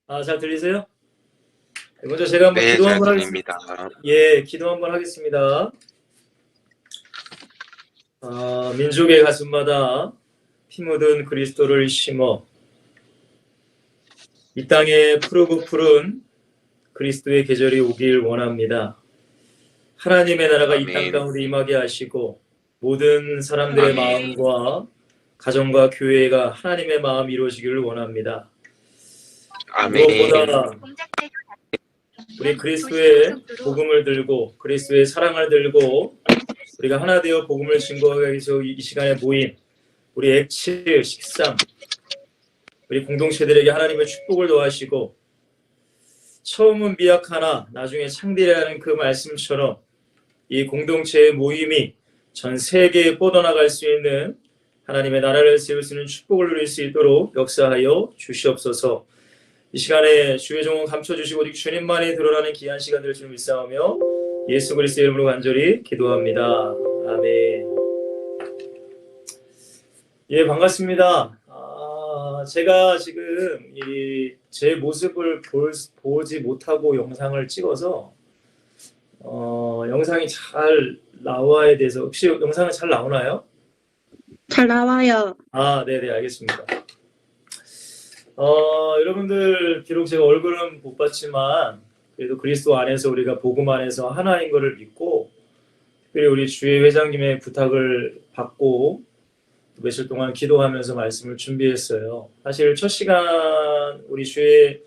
잘 들리세요? 먼저 제가 한번 네, 기도 잘 한번 하겠습니다. 들립니다. 기도 한번 하겠습니다. 민족의 가슴마다 피 묻은 그리스도를 심어 이 땅에 푸르고 푸른 그리스도의 계절이 오길 원합니다. 하나님의 나라가 이 땅 아멘. 가운데 임하게 하시고 모든 사람들의 아멘. 마음과 가정과 교회가 하나님의 마음 이루어지기를 원합니다. 아멘. 무엇보다 우리 그리스도의 복음을 들고 그리스도의 사랑을 들고 우리가 하나 되어 복음을 증거하기 위해서 이 시간에 모인 우리 엑츠 식상 우리 공동체들에게 하나님의 축복을 더하시고 처음은 미약하나 나중에 창대하는 그 말씀처럼 이 공동체의 모임이 전 세계에 뻗어나갈 수 있는 하나님의 나라를 세울 수 있는 축복을 누릴 수 있도록 역사하여 주시옵소서. 이 시간에 주의 종은 감춰주시고 주님만이 드러나는 귀한 시간 될 줄 믿사오며 예수 그리스도의 이름으로 간절히 기도합니다. 아멘. 반갑습니다. 제가 지금 제 모습을 보지 못하고 영상을 찍어서 영상이 잘 나와야 돼서 혹시 영상은 잘 나오나요? 잘 나와요. 네네, 알겠습니다. 여러분들 비록 제가 얼굴은 못 봤지만 그래도 그리스도 안에서 우리가 복음 안에서 하나인 것을 믿고 특별히 우리 주의 회장님의 부탁을 받고 며칠 동안 기도하면서 말씀을 준비했어요. 사실 첫 시간 우리 주의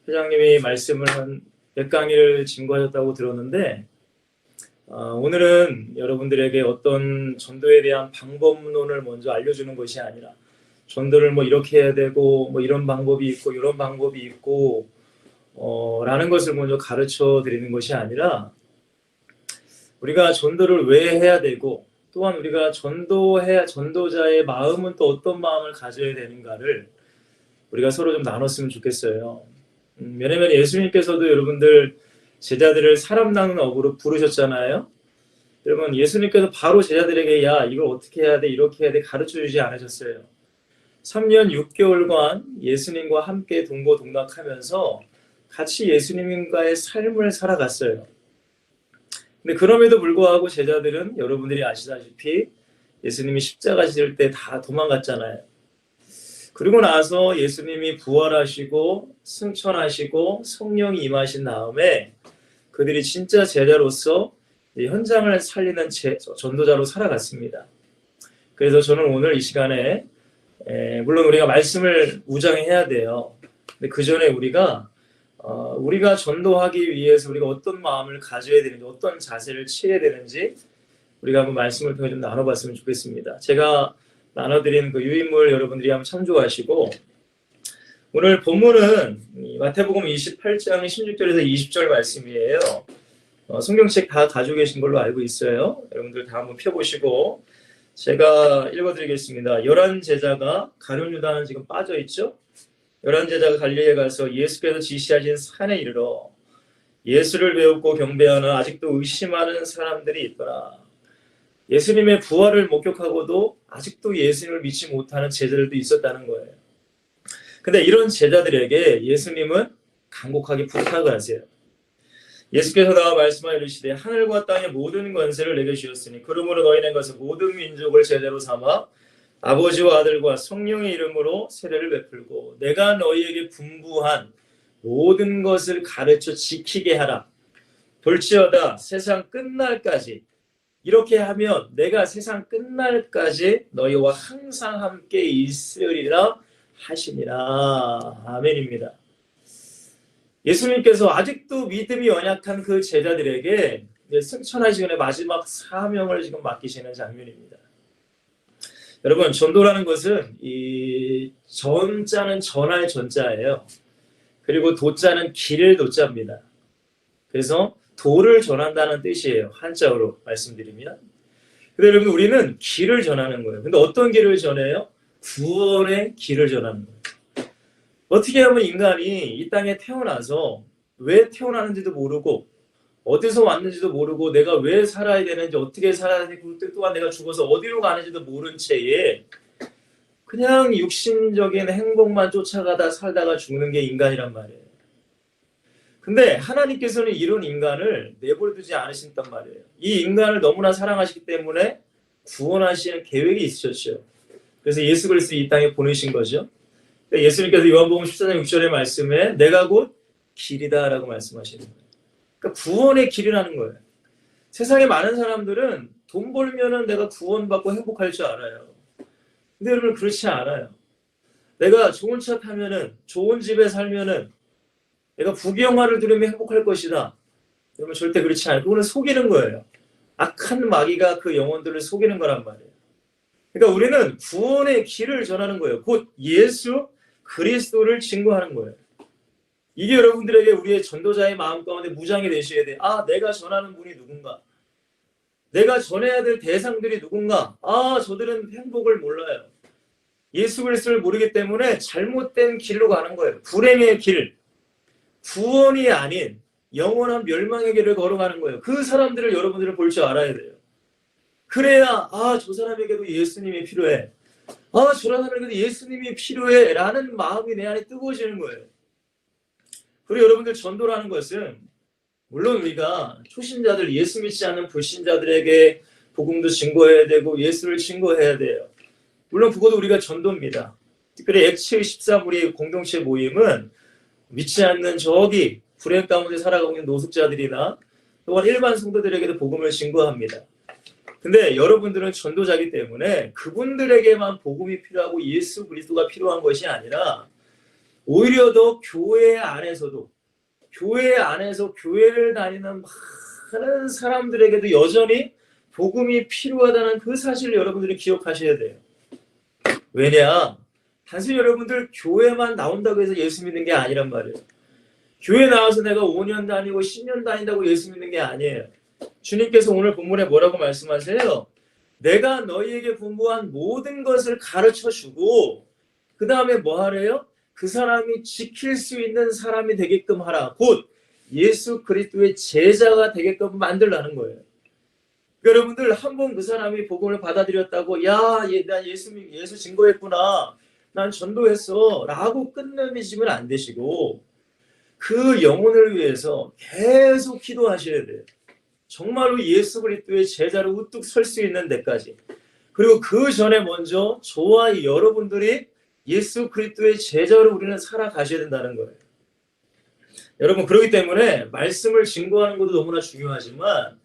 회장님이 말씀을 한 100강의를 증거하셨다고 들었는데 오늘은 여러분들에게 어떤 전도에 대한 방법론을 먼저 알려주는 것이 아니라 전도를 이렇게 해야 되고 이런 방법이 있고 이런 방법이 있고 라는 것을 먼저 가르쳐 드리는 것이 아니라 우리가 전도를 왜 해야 되고 또한 우리가 전도자의 마음은 또 어떤 마음을 가져야 되는가를 우리가 서로 좀 나눴으면 좋겠어요. 왜냐면 예수님께서도 여러분들 제자들을 사람 낚는 어부로 부르셨잖아요. 여러분 예수님께서 바로 제자들에게 야 이걸 어떻게 해야 돼 이렇게 해야 돼 가르쳐주지 않으셨어요. 3년 6개월간 예수님과 함께 동고동락하면서 같이 예수님과의 삶을 살아갔어요. 근데 그럼에도 불구하고 제자들은 여러분들이 아시다시피 예수님이 십자가 지을 때 다 도망갔잖아요. 그리고 나서 예수님이 부활하시고 승천하시고 성령이 임하신 다음에 그들이 진짜 제자로서 현장을 살리는 전도자로 살아갔습니다. 그래서 저는 오늘 이 시간에 물론 우리가 말씀을 무장해야 돼요. 근데 그 전에 우리가 전도하기 위해서 우리가 어떤 마음을 가져야 되는지 어떤 자세를 취해야 되는지 우리가 한번 말씀을 통해 좀 나눠봤으면 좋겠습니다. 제가 나눠드린 그 유인물 여러분들이 한번 참조하시고 오늘 본문은 마태복음 28장 16절에서 20절 말씀이에요. 성경책 다 가지고 계신 걸로 알고 있어요. 여러분들 다 한번 펴보시고 제가 읽어드리겠습니다. 11 제자가 가룟 유다는 지금 빠져있죠. 11 제자가 갈릴리에 가서 예수께서 지시하신 산에 이르러 예수를 배우고 경배하는 아직도 의심하는 사람들이 있더라. 예수님의 부활을 목격하고도 아직도 예수님을 믿지 못하는 제자들도 있었다는 거예요. 근데 이런 제자들에게 예수님은 간곡하게 부탁을 하세요. 예수께서 나와 말씀하여 이르시되 하늘과 땅의 모든 권세를 내게 주셨으니 그러므로 너희는 가서 모든 민족을 제자로 삼아 아버지와 아들과 성령의 이름으로 세례를 베풀고 내가 너희에게 분부한 모든 것을 가르쳐 지키게 하라. 볼지어다 세상 끝날까지 이렇게 하면 내가 세상 끝날까지 너희와 항상 함께 있으리라 하시니라. 아멘입니다. 예수님께서 아직도 믿음이 연약한 그 제자들에게 승천하시기 전에 마지막 사명을 지금 맡기시는 장면입니다. 여러분 전도라는 것은 이 전자는 전할 전자예요. 그리고 도자는 길을 도자입니다. 그래서 도를 전한다는 뜻이에요. 한자어로 말씀드리면. 근데 여러분 우리는 길을 전하는 거예요. 근데 어떤 길을 전해요? 구원의 길을 전하는 거예요. 어떻게 하면 인간이 이 땅에 태어나서 왜 태어나는지도 모르고 어디서 왔는지도 모르고 내가 왜 살아야 되는지 어떻게 살아야 되고 또한 내가 죽어서 어디로 가는지도 모른 채에 그냥 육신적인 행복만 쫓아가다 살다가 죽는 게 인간이란 말이에요. 근데 하나님께서는 이런 인간을 내버려두지 않으신단 말이에요. 이 인간을 너무나 사랑하시기 때문에 구원하시는 계획이 있으셨죠. 그래서 예수 그리스도 이 땅에 보내신 거죠. 예수님께서 요한복음 14장 6절의 말씀에 내가 곧 길이다라고 말씀하시는 거예요. 그러니까 구원의 길이라는 거예요. 세상에 많은 사람들은 돈 벌면은 내가 구원받고 행복할 줄 알아요. 근데 여러분 그렇지 않아요. 내가 좋은 차 타면은, 좋은 집에 살면은, 내가 부귀영화를 누리면 행복할 것이다. 여러분 절대 그렇지 않아요. 그거는 속이는 거예요. 악한 마귀가 그 영혼들을 속이는 거란 말이에요. 그러니까 우리는 구원의 길을 전하는 거예요. 곧 예수 그리스도를 증거하는 거예요. 이게 여러분들에게 우리의 전도자의 마음 가운데 무장이 되셔야 돼요. 아, 내가 전하는 분이 누군가? 내가 전해야 될 대상들이 누군가? 아, 저들은 행복을 몰라요. 예수 그리스도를 모르기 때문에 잘못된 길로 가는 거예요. 불행의 길, 구원이 아닌 영원한 멸망의 길을 걸어가는 거예요. 그 사람들을 여러분들은 볼 줄 알아야 돼요. 그래야 아, 저 사람에게도 예수님이 필요해. 아, 저 사람에게도 예수님이 필요해 라는 마음이 내 안에 뜨거워지는 거예요. 그리고 여러분들 전도라는 것은 물론 우리가 초신자들, 예수 믿지 않는 불신자들에게 복음도 증거해야 되고 예수를 증거해야 돼요. 물론 그것도 우리가 전도입니다. 특별히 액츠 13 우리 공동체 모임은 믿지 않는 저기 불행 가운데 살아가고 있는 노숙자들이나 또한 일반 성도들에게도 복음을 증거합니다. 근데 여러분들은 전도자이기 때문에 그분들에게만 복음이 필요하고 예수 그리스도가 필요한 것이 아니라 오히려 더 교회 안에서 교회를 다니는 많은 사람들에게도 여전히 복음이 필요하다는 그 사실을 여러분들이 기억하셔야 돼요. 왜냐? 단순히 여러분들 교회만 나온다고 해서 예수 믿는 게 아니란 말이에요. 교회 나와서 내가 5년 다니고 10년 다닌다고 예수 믿는 게 아니에요. 주님께서 오늘 본문에 뭐라고 말씀하세요? 내가 너희에게 분부한 모든 것을 가르쳐주고 그 다음에 뭐 하래요? 그 사람이 지킬 수 있는 사람이 되게끔 하라. 곧 예수 그리스도의 제자가 되게끔 만들라는 거예요. 여러분들 한 번 그 사람이 복음을 받아들였다고 야, 나 예수 증거했구나. 난 전도했어. 라고 끝내시면 안 되시고 그 영혼을 위해서 계속 기도하셔야 돼요. 정말로 예수 그리스도의 제자로 우뚝 설 수 있는 데까지. 그리고 그 전에 먼저 저와 여러분들이 예수 그리스도의 제자로 우리는 살아가셔야 된다는 거예요. 여러분 그렇기 때문에 말씀을 증거하는 것도 너무나 중요하지만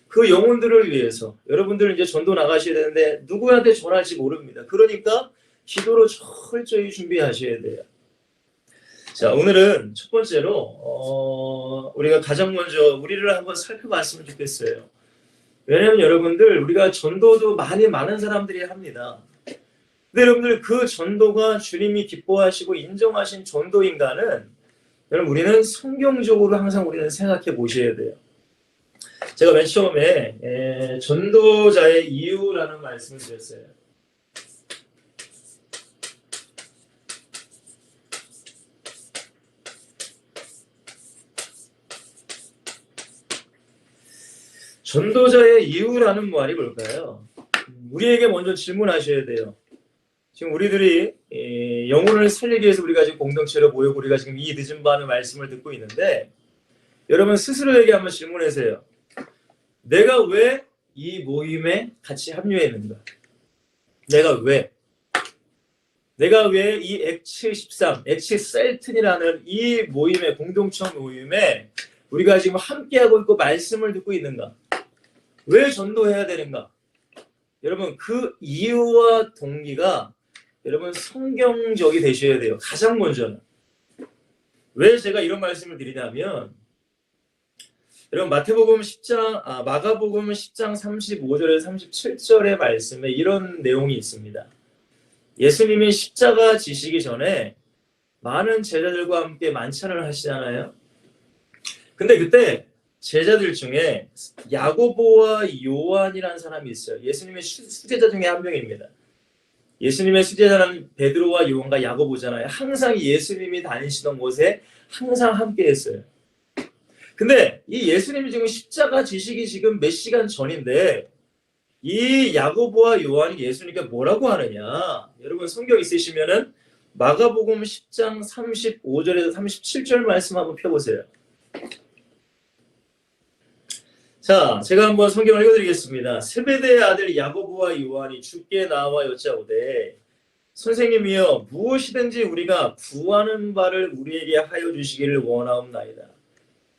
그 영혼들을 위해서 여러분들은 이제 전도 나가셔야 되는데 누구한테 전할지 모릅니다. 그러니까 기도로 철저히 준비하셔야 돼요. 자, 오늘은 첫 번째로 우리가 가장 먼저 우리를 한번 살펴봤으면 좋겠어요. 왜냐하면 여러분들 우리가 전도도 많은 사람들이 합니다. 근데 여러분들 그 전도가 주님이 기뻐하시고 인정하신 전도인가는 여러분 우리는 성경적으로 항상 우리는 생각해 보셔야 돼요. 제가 맨 처음에 전도자의 이유라는 말씀을 드렸어요. 전도자의 이유라는 말이 뭘까요? 우리에게 먼저 질문하셔야 돼요. 지금 우리들이 영혼을 살리기 위해서 우리가 지금 공동체로 모이고 우리가 지금 이 늦은 밤에 말씀을 듣고 있는데 여러분 스스로에게 한번 질문하세요. 내가 왜 이 모임에 같이 합류했는가? 내가 왜 이 액츠 13, 액츠 셀튼이라는 이 모임에 공동체 모임에 우리가 지금 함께하고 있고 말씀을 듣고 있는가? 왜 전도해야 되는가? 여러분 그 이유와 동기가 여러분 성경적이 되셔야 돼요. 가장 먼저는. 왜 제가 이런 말씀을 드리냐면 여러분 마가복음 10장 35절에서 37절의 말씀에 이런 내용이 있습니다. 예수님이 십자가 지시기 전에 많은 제자들과 함께 만찬을 하시잖아요. 근데 그때 제자들 중에 야고보와 요한이라는 사람이 있어요. 예수님의 수제자 중에 한 명입니다. 예수님의 수제자는 베드로와 요한과 야고보잖아요. 항상 예수님이 다니시던 곳에 항상 함께 했어요. 근데 이 예수님이 지금 십자가 지시기 지금 몇 시간 전인데 이 야고보와 요한이 예수님께 뭐라고 하느냐? 여러분 성경 있으시면은 마가복음 10장 35절에서 37절 말씀 한번 펴보세요. 자, 제가 한번 성경을 읽어드리겠습니다. 세베대의 아들 야고보와 요한이 주께 나와 여짜오되 선생님이여 무엇이든지 우리가 구하는 바를 우리에게 하여 주시기를 원하옵나이다.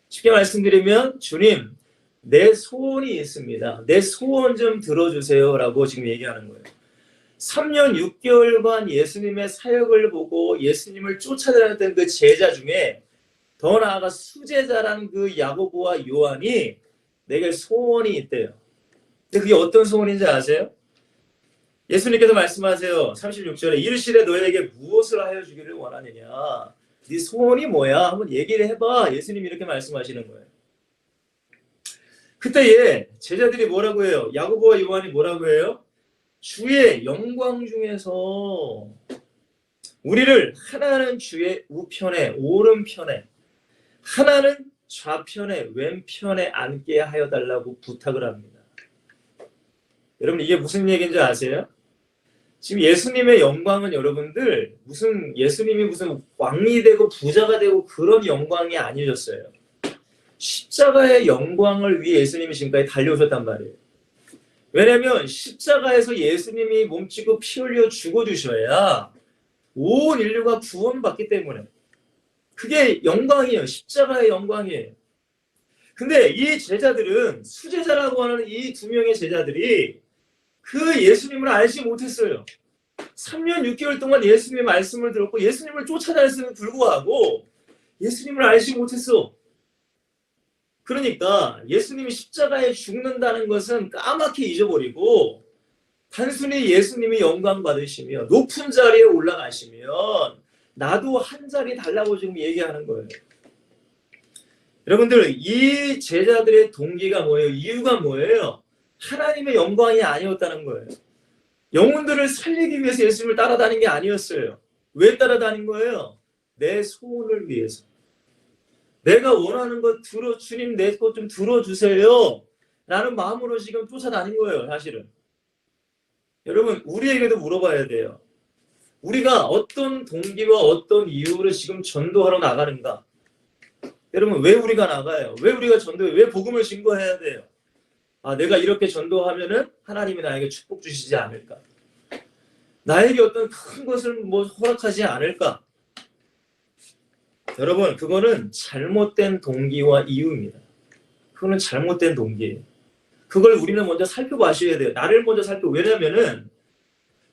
쉽게 말씀드리면 주님 내 소원이 있습니다. 내 소원 좀 들어주세요 라고 지금 얘기하는 거예요. 3년 6개월간 예수님의 사역을 보고 예수님을 쫓아다녔던 그 제자 중에 더 나아가 수제자라는 그 야고보와 요한이 내게 소원이 있대요. 근데 그게 어떤 소원인지 아세요? 예수님께서 말씀하세요. 36절에 이르시되 너에게 무엇을 하여 주기를 원하느냐. 네 소원이 뭐야? 한번 얘기를 해봐. 예수님이 이렇게 말씀하시는 거예요. 그때에 제자들이 뭐라고 해요? 야고보와 요한이 뭐라고 해요? 주의 영광 중에서 우리를 하나는 주의 우편에 오른편에 하나는 좌편에 왼편에 앉게 하여 달라고 부탁을 합니다. 여러분 이게 무슨 얘기인지 아세요? 지금 예수님의 영광은 여러분들 예수님이 무슨 왕이 되고 부자가 되고 그런 영광이 아니었어요. 십자가의 영광을 위해 예수님이 지금까지 달려오셨단 말이에요. 왜냐하면 십자가에서 예수님이 몸치고 피 흘려 죽어주셔야 온 인류가 구원받기 때문에 그게 영광이에요. 십자가의 영광이에요. 근데 이 제자들은 수제자라고 하는 이 두 명의 제자들이 그 예수님을 알지 못했어요. 3년 6개월 동안 예수님의 말씀을 들었고 예수님을 쫓아다녔음에도 불구하고 예수님을 알지 못했어. 그러니까 예수님이 십자가에 죽는다는 것은 까맣게 잊어버리고 단순히 예수님이 영광 받으시며 높은 자리에 올라가시면 나도 한 자리 달라고 지금 얘기하는 거예요. 여러분들 이 제자들의 동기가 뭐예요? 이유가 뭐예요? 하나님의 영광이 아니었다는 거예요. 영혼들을 살리기 위해서 예수님을 따라다닌 게 아니었어요. 왜 따라다닌 거예요? 내 소원을 위해서. 내가 원하는 것 주님 내 것 좀 들어주세요. 라는 마음으로 지금 쫓아다닌 거예요. 사실은. 여러분 우리에게도 물어봐야 돼요. 우리가 어떤 동기와 어떤 이유로 지금 전도하러 나가는가? 여러분 왜 우리가 나가요? 왜 우리가 전도해요? 왜 복음을 증거해야 돼요? 내가 이렇게 전도하면은 하나님이 나에게 축복 주시지 않을까? 나에게 어떤 큰 것을 허락하지 않을까? 여러분 그거는 잘못된 동기와 이유입니다. 그거는 잘못된 동기예요. 그걸 우리는 먼저 살펴봐셔야 돼요. 나를 먼저 왜냐면은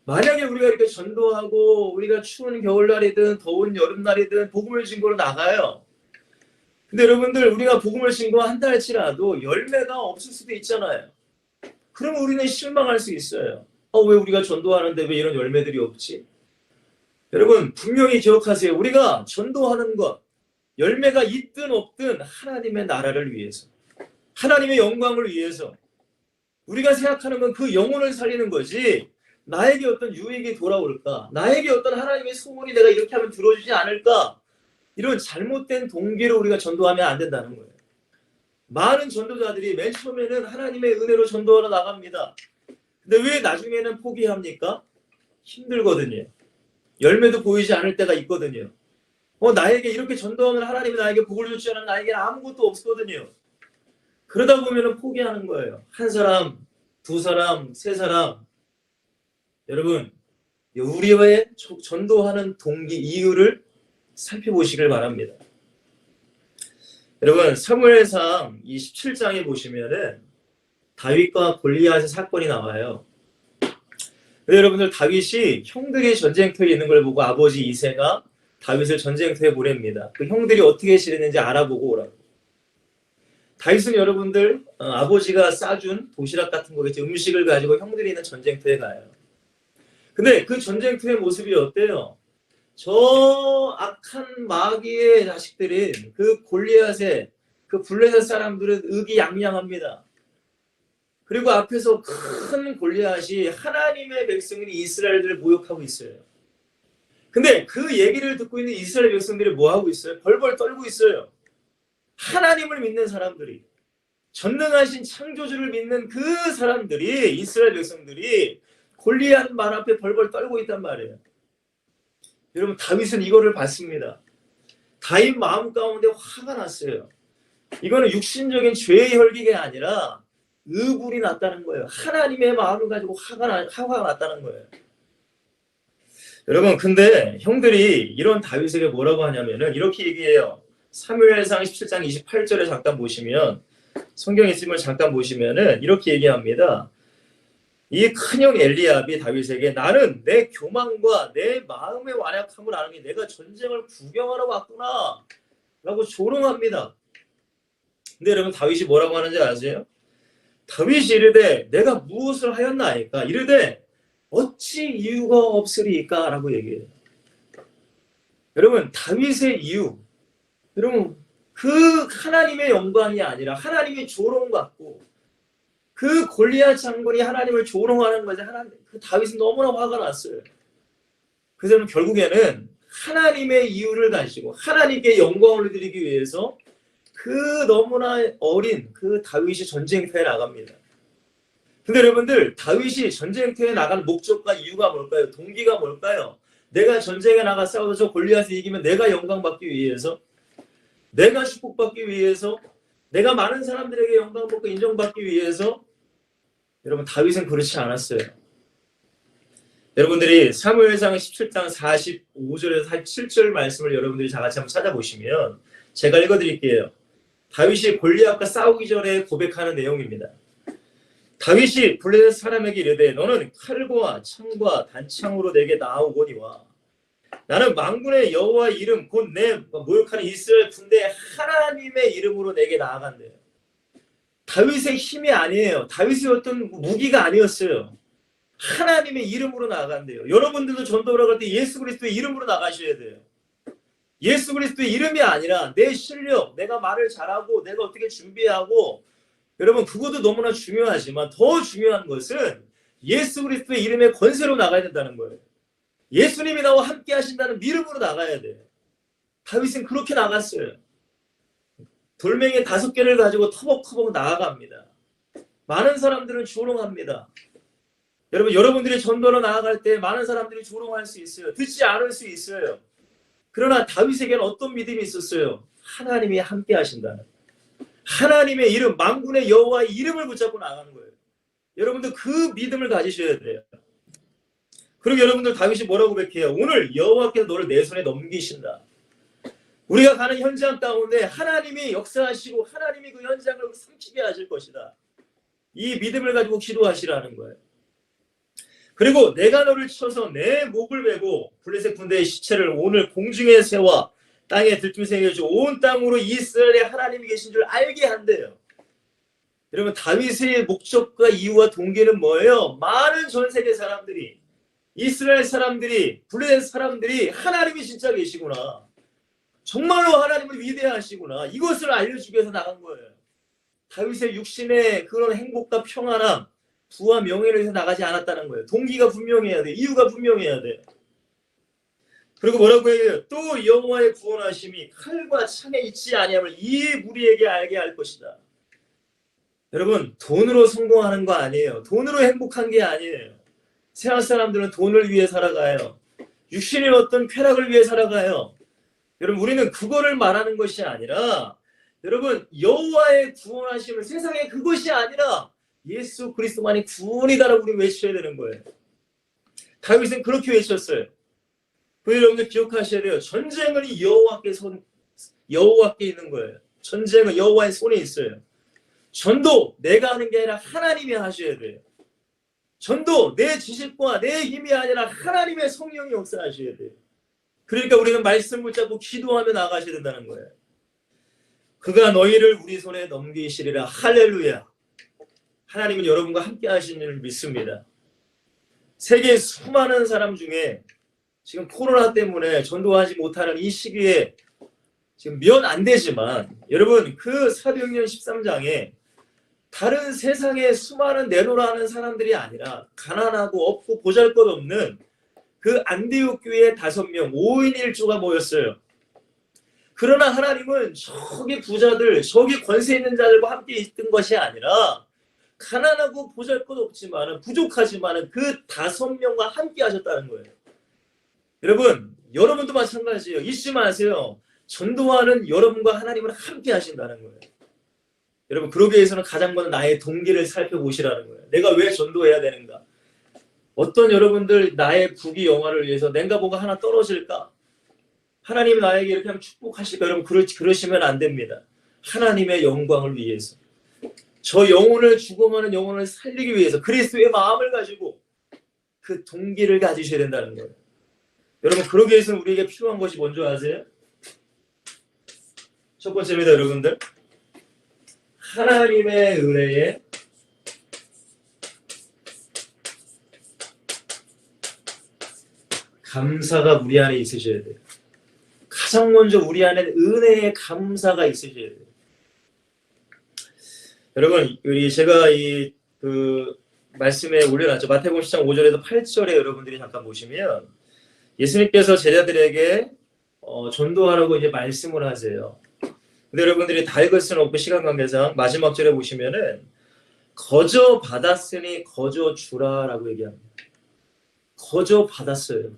만약에 우리가 이렇게 전도하고 우리가 추운 겨울날이든 더운 여름날이든 복음을 증거로 나가요. 근데 여러분들 우리가 복음을 증거한다 할지라도 열매가 없을 수도 있잖아요. 그러면 우리는 실망할 수 있어요. 왜 우리가 전도하는데 왜 이런 열매들이 없지? 여러분 분명히 기억하세요. 우리가 전도하는 것 열매가 있든 없든 하나님의 나라를 위해서 하나님의 영광을 위해서 우리가 생각하는 건 그 영혼을 살리는 거지 나에게 어떤 유익이 돌아올까? 나에게 어떤 하나님의 소원이 내가 이렇게 하면 들어주지 않을까? 이런 잘못된 동기로 우리가 전도하면 안 된다는 거예요. 많은 전도자들이 맨 처음에는 하나님의 은혜로 전도하러 나갑니다. 근데 왜 나중에는 포기합니까? 힘들거든요. 열매도 보이지 않을 때가 있거든요. 나에게 이렇게 전도하면 하나님이 나에게 복을 주지 않으면 나에게는 아무것도 없거든요. 그러다 보면 포기하는 거예요. 한 사람, 두 사람, 세 사람. 여러분, 우리의 전도하는 동기, 이유를 살펴보시길 바랍니다. 여러분, 사무엘상 27장에 보시면은 다윗과 골리앗의 사건이 나와요. 근데 여러분들 다윗이 형들이 전쟁터에 있는 걸 보고 아버지 이새가 다윗을 전쟁터에 보냅니다. 그 형들이 어떻게 지냈는지 알아보고 오라고. 다윗은 여러분들 아버지가 싸준 도시락 같은 거겠죠. 음식을 가지고 형들이 있는 전쟁터에 가요. 근데 그 전쟁터의 모습이 어때요? 저 악한 마귀의 자식들인 그 골리앗의 그 블레셋 사람들은 의기양양합니다. 그리고 앞에서 큰 골리앗이 하나님의 백성인 이스라엘들을 모욕하고 있어요. 근데 그 얘기를 듣고 있는 이스라엘 백성들이 뭐 하고 있어요? 벌벌 떨고 있어요. 하나님을 믿는 사람들이. 전능하신 창조주를 믿는 그 사람들이, 이스라엘 백성들이 골리앗 말 앞에 벌벌 떨고 있단 말이에요. 여러분, 다윗은 이거를 봤습니다. 다윗 마음 가운데 화가 났어요. 이거는 육신적인 죄의 혈기가 아니라 의불이 났다는 거예요. 하나님의 마음을 가지고 화가 났다는 거예요. 여러분, 근데 형들이 이런 다윗에게 뭐라고 하냐면은 이렇게 얘기해요. 사무엘상 17장 28절에 잠깐 보시면, 성경 있으면 잠깐 보시면은 이렇게 얘기합니다. 이 큰형 엘리압이 다윗에게 나는 내 교만과 내 마음의 완악함을 아는 게 내가 전쟁을 구경하러 왔구나 라고 조롱합니다. 근데 여러분, 다윗이 뭐라고 하는지 아세요? 다윗이 이르되 내가 무엇을 하였나이까? 이르되 어찌 이유가 없으리까? 라고 얘기해요. 여러분, 다윗의 이유, 여러분, 그 하나님의 영광이 아니라 하나님의 조롱받고 그 골리앗 장군이 하나님을 조롱하는 거지. 그 다윗은 너무나 화가 났어요. 그래서 결국에는 하나님의 이유를 가지고 하나님께 영광을 드리기 위해서 그 너무나 어린 그 다윗이 전쟁터에 나갑니다. 근데 여러분들, 다윗이 전쟁터에 나가는 목적과 이유가 뭘까요? 동기가 뭘까요? 내가 전쟁에 나가 싸워서 골리앗을 이기면 내가 영광받기 위해서, 내가 축복받기 위해서, 내가 많은 사람들에게 영광받고 인정받기 위해서. 여러분, 다윗은 그렇지 않았어요. 여러분들이 사무엘상 17장 45절에서 47절 말씀을 여러분들이 다 같이 한번 찾아보시면 제가 읽어드릴게요. 다윗이 골리앗과 싸우기 전에 고백하는 내용입니다. 다윗이 블레셋 사람에게 이르되 너는 칼과 창과 단창으로 내게 나아오거니와 나는 만군의 여호와의 이름 곧 내 모욕하는 이스라엘 군대 하나님의 이름으로 내게 나아간대요. 다윗의 힘이 아니에요. 다윗의 어떤 무기가 아니었어요. 하나님의 이름으로 나아간대요. 여러분들도 전도를 할 때 예수 그리스도의 이름으로 나가셔야 돼요. 예수 그리스도의 이름이 아니라 내 실력, 내가 말을 잘하고 내가 어떻게 준비하고, 여러분 그것도 너무나 중요하지만 더 중요한 것은 예수 그리스도의 이름의 권세로 나가야 된다는 거예요. 예수님이 나와 함께 하신다는 믿음으로 나가야 돼요. 다윗은 그렇게 나갔어요. 돌멩이 5개를 가지고 터벅터벅 나아갑니다. 많은 사람들은 조롱합니다. 여러분들이 전도로 나아갈 때 많은 사람들이 조롱할 수 있어요. 듣지 않을 수 있어요. 그러나 다윗에게는 어떤 믿음이 있었어요? 하나님이 함께 하신다는, 하나님의 이름, 만군의 여호와의 이름을 붙잡고 나가는 거예요. 여러분들 그 믿음을 가지셔야 돼요. 그리고 여러분들 다윗이 뭐라고 고백해요? 오늘 여호와께서 너를 내 손에 넘기신다. 우리가 가는 현장 가운데 하나님이 역사하시고 하나님이 그 현장을 삼키게 하실 것이다. 이 믿음을 가지고 기도하시라는 거예요. 그리고 내가 너를 쳐서 내 목을 베고 블레셋 군대의 시체를 오늘 공중에 세워 땅에 들짐승에게 해줘 온 땅으로 이스라엘의 하나님이 계신 줄 알게 한대요. 여러분, 다윗의 목적과 이유와 동기는 뭐예요? 많은 전 세계 사람들이, 이스라엘 사람들이, 블레셋 사람들이 하나님이 진짜 계시구나, 정말로 하나님을 위대하시구나, 이것을 알려주기 위해서 나간 거예요. 다윗의 육신의 그런 행복과 평안함, 부와 명예를 위해서 나가지 않았다는 거예요. 동기가 분명해야 돼요. 이유가 분명해야 돼요. 그리고 뭐라고 해요? 또 여호와의 구원하심이 칼과 창에 있지 아니함을 이 무리에게 알게 할 것이다. 여러분, 돈으로 성공하는 거 아니에요. 돈으로 행복한 게 아니에요. 세상 사람들은 돈을 위해 살아가요. 육신의 어떤 쾌락을 위해 살아가요. 여러분, 우리는 그거를 말하는 것이 아니라, 여러분, 여호와의 구원하심을, 세상에 그것이 아니라 예수 그리스도만이 구원이다라고 우리 외쳐야 되는 거예요. 다윗은 그렇게 외쳤어요. 그 여러분들 기억하셔야 돼요. 전쟁은 여호와께 있는 거예요. 전쟁은 여호와의 손에 있어요. 전도 내가 하는 게 아니라 하나님이 하셔야 돼요. 전도 내 지식과 내 힘이 아니라 하나님의 성령이 역사하셔야 돼요. 그러니까 우리는 말씀 붙잡고 기도하며 나가셔야 된다는 거예요. 그가 너희를 우리 손에 넘기시리라. 할렐루야. 하나님은 여러분과 함께 하시는 줄 믿습니다. 세계 수많은 사람 중에 지금 코로나 때문에 전도하지 못하는 이 시기에 지금 몇 안 되지만, 여러분 그 사도행전 13장에 다른 세상에 수많은 내노라하는 사람들이 아니라 가난하고 없고 보잘것없는 그 안디옥 교회의 5명 5인 1조가 모였어요. 그러나 하나님은 저기 부자들, 저기 권세 있는 자들과 함께 있던 것이 아니라 가난하고 보잘것없지만 부족하지만 그 5명과 함께 하셨다는 거예요. 여러분, 여러분도 마찬가지예요. 잊지 마세요. 전도하는 여러분과 하나님은 함께 하신다는 거예요. 여러분, 그러기 위해서는 가장 먼저 나의 동기를 살펴보시라는 거예요. 내가 왜 전도해야 되는가? 어떤 여러분들 나의 부귀 영화를 위해서 내가 뭐가 하나 떨어질까? 하나님이 나에게 이렇게 하면 축복하실까? 여러분, 그러시면 안 됩니다. 하나님의 영광을 위해서. 저 영혼을 죽어가는 영혼을 살리기 위해서 그리스도의 마음을 가지고 그 동기를 가지셔야 된다는 거예요. 여러분, 그러기 위해서는 우리에게 필요한 것이 뭔지 아세요? 첫 번째입니다, 여러분들. 하나님의 은혜에 감사가 우리 안에 있으셔야 돼요. 가장 먼저 우리 안에 은혜의 감사가 있으셔야 돼요. 여러분, 제가 그 말씀에 올려놨죠. 마태복음 10장 5절에서 8절에 여러분들이 잠깐 보시면 예수님께서 제자들에게 전도하라고 이제 말씀을 하세요. 근데 여러분들이 다 읽을 수는 없고 시간 관계상 마지막 절에 보시면은 거저 받았으니 거저 주라라고 얘기합니다. 거저 받았어요.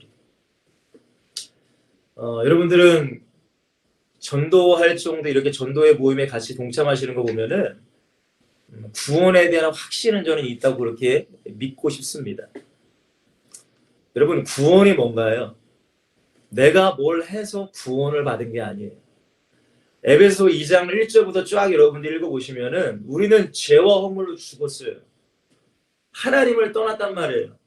여러분들은 전도할 정도 이렇게 전도의 모임에 같이 동참하시는 거 보면은 구원에 대한 확신은 저는 있다고 그렇게 믿고 싶습니다. 여러분, 구원이 뭔가요? 내가 뭘 해서 구원을 받은 게 아니에요. 에베소 2장 1절부터 쫙 여러분들 읽어보시면은 우리는 죄와 허물로 죽었어요. 하나님을 떠났단 말이에요.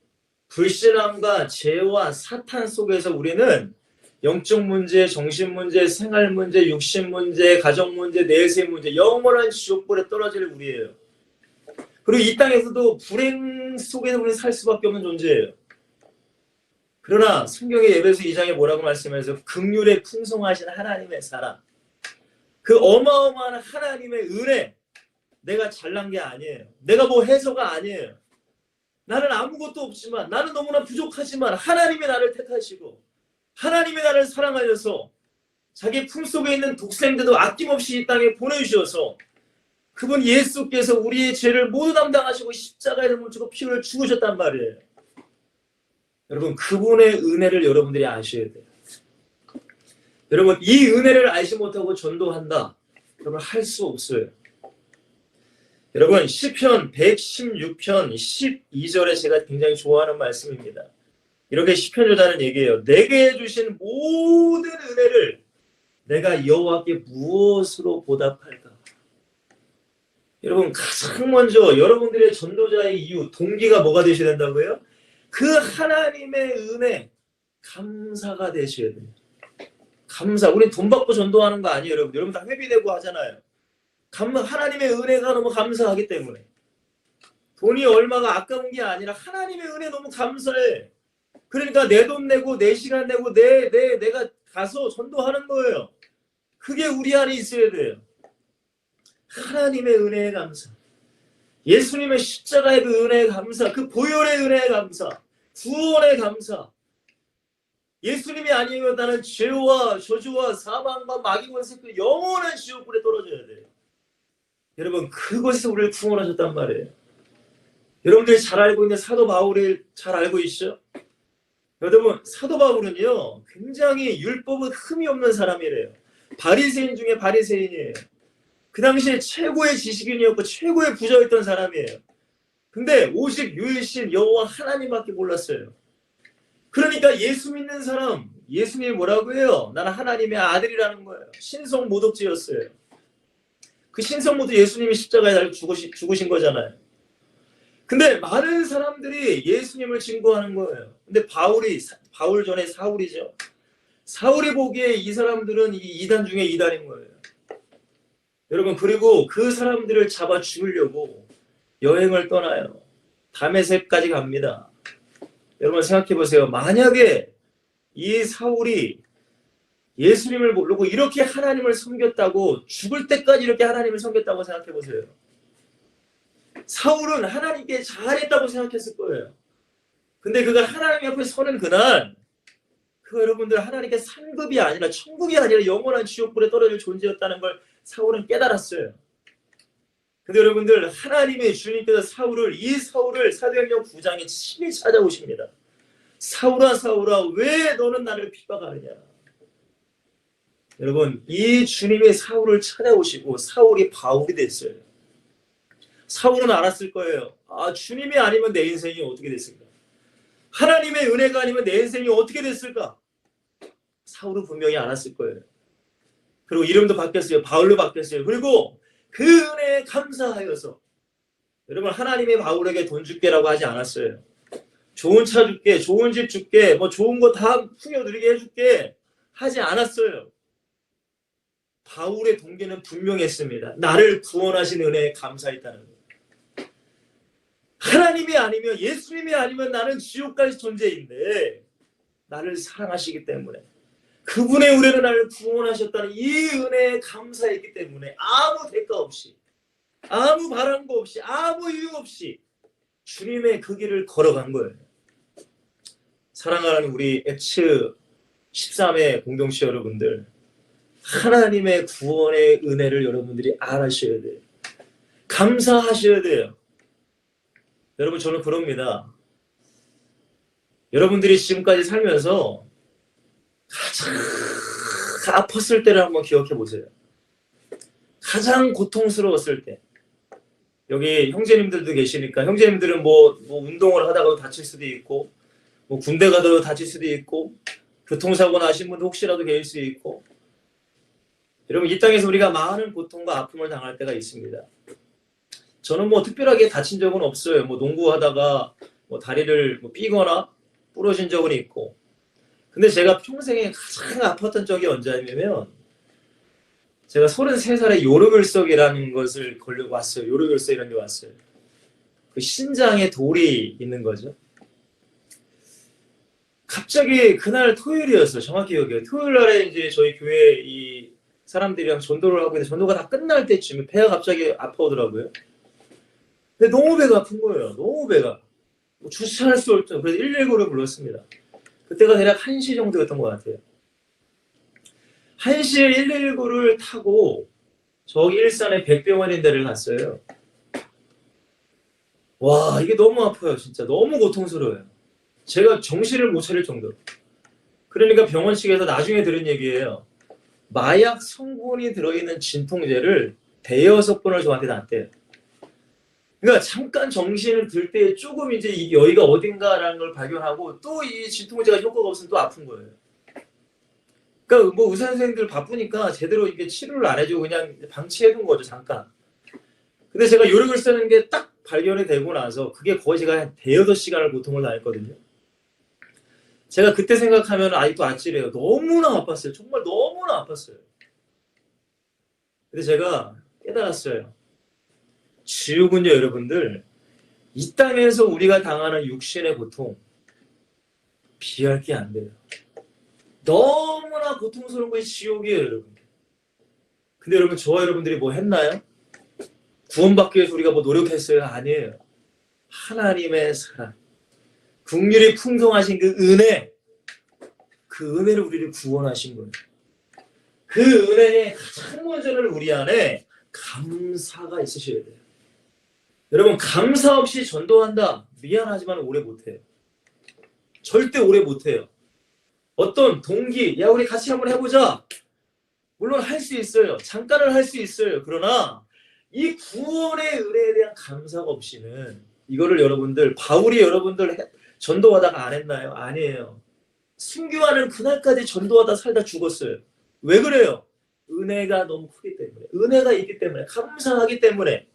불신함과 죄와 사탄 속에서 우리는 영적 문제, 정신 문제, 생활 문제, 육신 문제, 가정 문제, 내세 문제, 영원한 지옥불에 떨어질 우리예요. 그리고 이 땅에서도 불행 속에서 우리는 살 수밖에 없는 존재예요. 그러나 성경의 에베소 2장에 뭐라고 말씀해서 긍휼에 풍성하신 하나님의 사랑, 그 어마어마한 하나님의 은혜, 내가 잘난 게 아니에요. 내가 뭐 해서가 아니에요. 나는 아무것도 없지만, 나는 너무나 부족하지만 하나님이 나를 택하시고 하나님이 나를 사랑하셔서 자기 품속에 있는 독생자도 아낌없이 이 땅에 보내주셔서 그분 예수께서 우리의 죄를 모두 담당하시고 십자가에서 묻히고 피 흘려 죽으셨단 말이에요. 여러분, 그분의 은혜를 여러분들이 아셔야 돼요. 여러분, 이 은혜를 알지 못하고 전도한다. 여러분, 할 수 없어요. 여러분, 시편 116편 12절에 제가 굉장히 좋아하는 말씀입니다. 이렇게 시편 저자는 얘기해요. 내게 해주신 모든 은혜를 내가 여호와께 무엇으로 보답할까? 여러분, 가장 먼저 여러분들의 전도자의 이유, 동기가 뭐가 되셔야 된다고요? 그 하나님의 은혜, 감사가 되셔야 돼요. 감사. 우린 돈 받고 전도하는 거 아니에요, 여러분. 여러분 다 회비내고 하잖아요. 하나님의 은혜가 너무 감사하기 때문에. 돈이 얼마가 아까운 게 아니라 하나님의 은혜 너무 감사해. 그러니까 내 돈 내고 내 시간 내고 내가 가서 전도하는 거예요. 그게 우리 안에 있어야 돼요. 하나님의 은혜에 감사. 예수님의 십자가의 그 은혜에 감사. 그 보혈의 은혜에 감사. 구원의 감사. 예수님이 아니면 나는 죄와 저주와 사망과 마귀 권세 그 영원한 지옥불에 떨어져야 돼요. 여러분, 그것에서 우리를 구원하셨단 말이에요. 여러분들이 잘 알고 있는 사도 바울을 잘 알고 있죠? 여러분, 사도 바울은요 굉장히 율법은 흠이 없는 사람이래요. 바리새인 중에 바리새인이에요. 그 당시에 최고의 지식인이었고 최고의 부자였던 사람이에요. 근데 오직 유일신 여호와 하나님밖에 몰랐어요. 그러니까 예수 믿는 사람, 예수님이 뭐라고 해요? 나는 하나님의 아들이라는 거예요. 신성 모독죄였어요. 그 신성 모독 예수님이 십자가에 달려 죽으신 거잖아요. 근데 많은 사람들이 예수님을 증거하는 거예요. 근데 바울 전에 사울이죠. 사울이 보기에 이 사람들은 이 2단 중에 2단인 거예요. 여러분, 그리고 그 사람들을 잡아 죽이려고 여행을 떠나요. 다메섹까지 갑니다. 여러분 생각해 보세요. 만약에 이 사울이 예수님을 모르고 이렇게 하나님을 섬겼다고, 죽을 때까지 이렇게 하나님을 섬겼다고 생각해 보세요. 사울은 하나님께 잘했다고 생각했을 거예요. 근데 그가 하나님 앞에 서는 그날 그 여러분들 하나님께 상급이 아니라 천국이 아니라 영원한 지옥불에 떨어질 존재였다는 걸 사울은 깨달았어요. 근데 여러분들 하나님의 주님께서 이 사울을 사도행전 9장에 친히 찾아오십니다. 사울아 사울아 왜 너는 나를 핍박하느냐. 여러분 이 주님이 사울을 찾아오시고 사울이 바울이 됐어요. 사울은 알았을 거예요. 아 주님이 아니면 내 인생이 어떻게 됐을까. 하나님의 은혜가 아니면 내 인생이 어떻게 됐을까. 사울은 분명히 알았을 거예요. 그리고 이름도 바뀌었어요. 바울로 바뀌었어요. 그리고 그 은혜에 감사하여서 여러분 하나님이 바울에게 돈 줄게라고 하지 않았어요. 좋은 차 줄게, 좋은 집 줄게, 뭐 좋은 거 다 풍요 누리게 해줄게 하지 않았어요. 바울의 동기는 분명했습니다. 나를 구원하신 은혜에 감사했다는 거예요. 하나님이 아니면 예수님이 아니면 나는 지옥 갈 존재인데 나를 사랑하시기 때문에 그분의 은혜로 나를 구원하셨다는 이 은혜에 감사했기 때문에 아무 대가 없이 아무 바람도 없이 아무 이유 없이 주님의 그 길을 걸어간 거예요. 사랑하는 우리 엑츠 13회 공동체 여러분들 하나님의 구원의 은혜를 여러분들이 알아셔야 돼요. 감사하셔야 돼요. 여러분 저는 그럽니다. 여러분들이 지금까지 살면서 가장 아팠을 때를 한번 기억해 보세요. 가장 고통스러웠을 때. 여기 형제님들도 계시니까 형제님들은 뭐 운동을 하다가도 다칠 수도 있고 뭐 군대 가도 다칠 수도 있고 교통사고 나신 분도 혹시라도 계실 수 있고 여러분 이 땅에서 우리가 많은 고통과 아픔을 당할 때가 있습니다. 저는 뭐 특별하게 다친 적은 없어요. 뭐 농구하다가 뭐 다리를 뭐 삐거나 부러진 적은 있고 근데 제가 평생에 가장 아팠던 적이 언제냐면 제가 33살에 요르결석이라는 것을 걸려 왔어요. 요르결석이라는 게 왔어요. 그 신장에 돌이 있는 거죠. 갑자기 그날 토요일이었어요. 정확히 기억해요. 토요일 날에 이제 저희 교회 이 사람들이랑 전도를 하고 있는데 전도가 다 끝날 때쯤에 배가 갑자기 아파오더라고요. 근데 너무 배가 아픈 거예요. 너무 배가. 뭐 주차할 수 없죠. 그래서 119를 불렀습니다. 그때가 대략 1시 정도였던 것 같아요. 1시에 119를 타고 저기 일산에 백병원인 데를 갔어요. 와 이게 너무 아파요. 진짜 너무 고통스러워요. 제가 정신을 못 차릴 정도로. 그러니까 병원 측에서 나중에 들은 얘기예요. 마약 성분이 들어있는 진통제를 대여섯 번을 저한테 놨대요. 그러니까 잠깐 정신을 들 때 조금 이제 이 여기가 어딘가라는 걸 발견하고 또 이 진통제가 효과가 없으면 또 아픈 거예요. 그러니까 뭐 의사 선생님들 바쁘니까 제대로 이게 치료를 안 해주고 그냥 방치해둔 거죠 잠깐. 근데 제가 요령을 쓰는 게 딱 발견이 되고 나서 그게 거의 제가 한 대여섯 시간을 고통을 당했거든요. 제가 그때 생각하면 아직도 아찔해요. 너무나 아팠어요. 정말 너무나 아팠어요. 근데 제가 깨달았어요. 지옥은요 여러분들 이 땅에서 우리가 당하는 육신의 고통 비할 게 안 돼요. 너무나 고통스러운 것이 지옥이에요 여러분. 근데 여러분 저와 여러분들이 뭐 했나요? 구원받기 위해서 우리가 뭐 노력했어요? 아니에요. 하나님의 사랑 긍휼이 풍성하신 그 은혜 그 은혜를 우리를 구원하신 거예요. 그 은혜의 가장 먼저는 우리 안에 감사가 있으셔야 돼요. 여러분 감사 없이 전도한다. 미안하지만 오래 못해요. 절대 오래 못해요. 어떤 동기 야 우리 같이 한번 해보자. 물론 할 수 있어요. 잠깐은 할 수 있어요. 그러나 이 구원의 은혜에 대한 감사가 없이는 이거를 여러분들 바울이 여러분들 전도하다가 안 했나요? 아니에요. 순교하는 그날까지 전도하다 살다 죽었어요. 왜 그래요? 은혜가 너무 크기 때문에 은혜가 있기 때문에 감사하기 때문에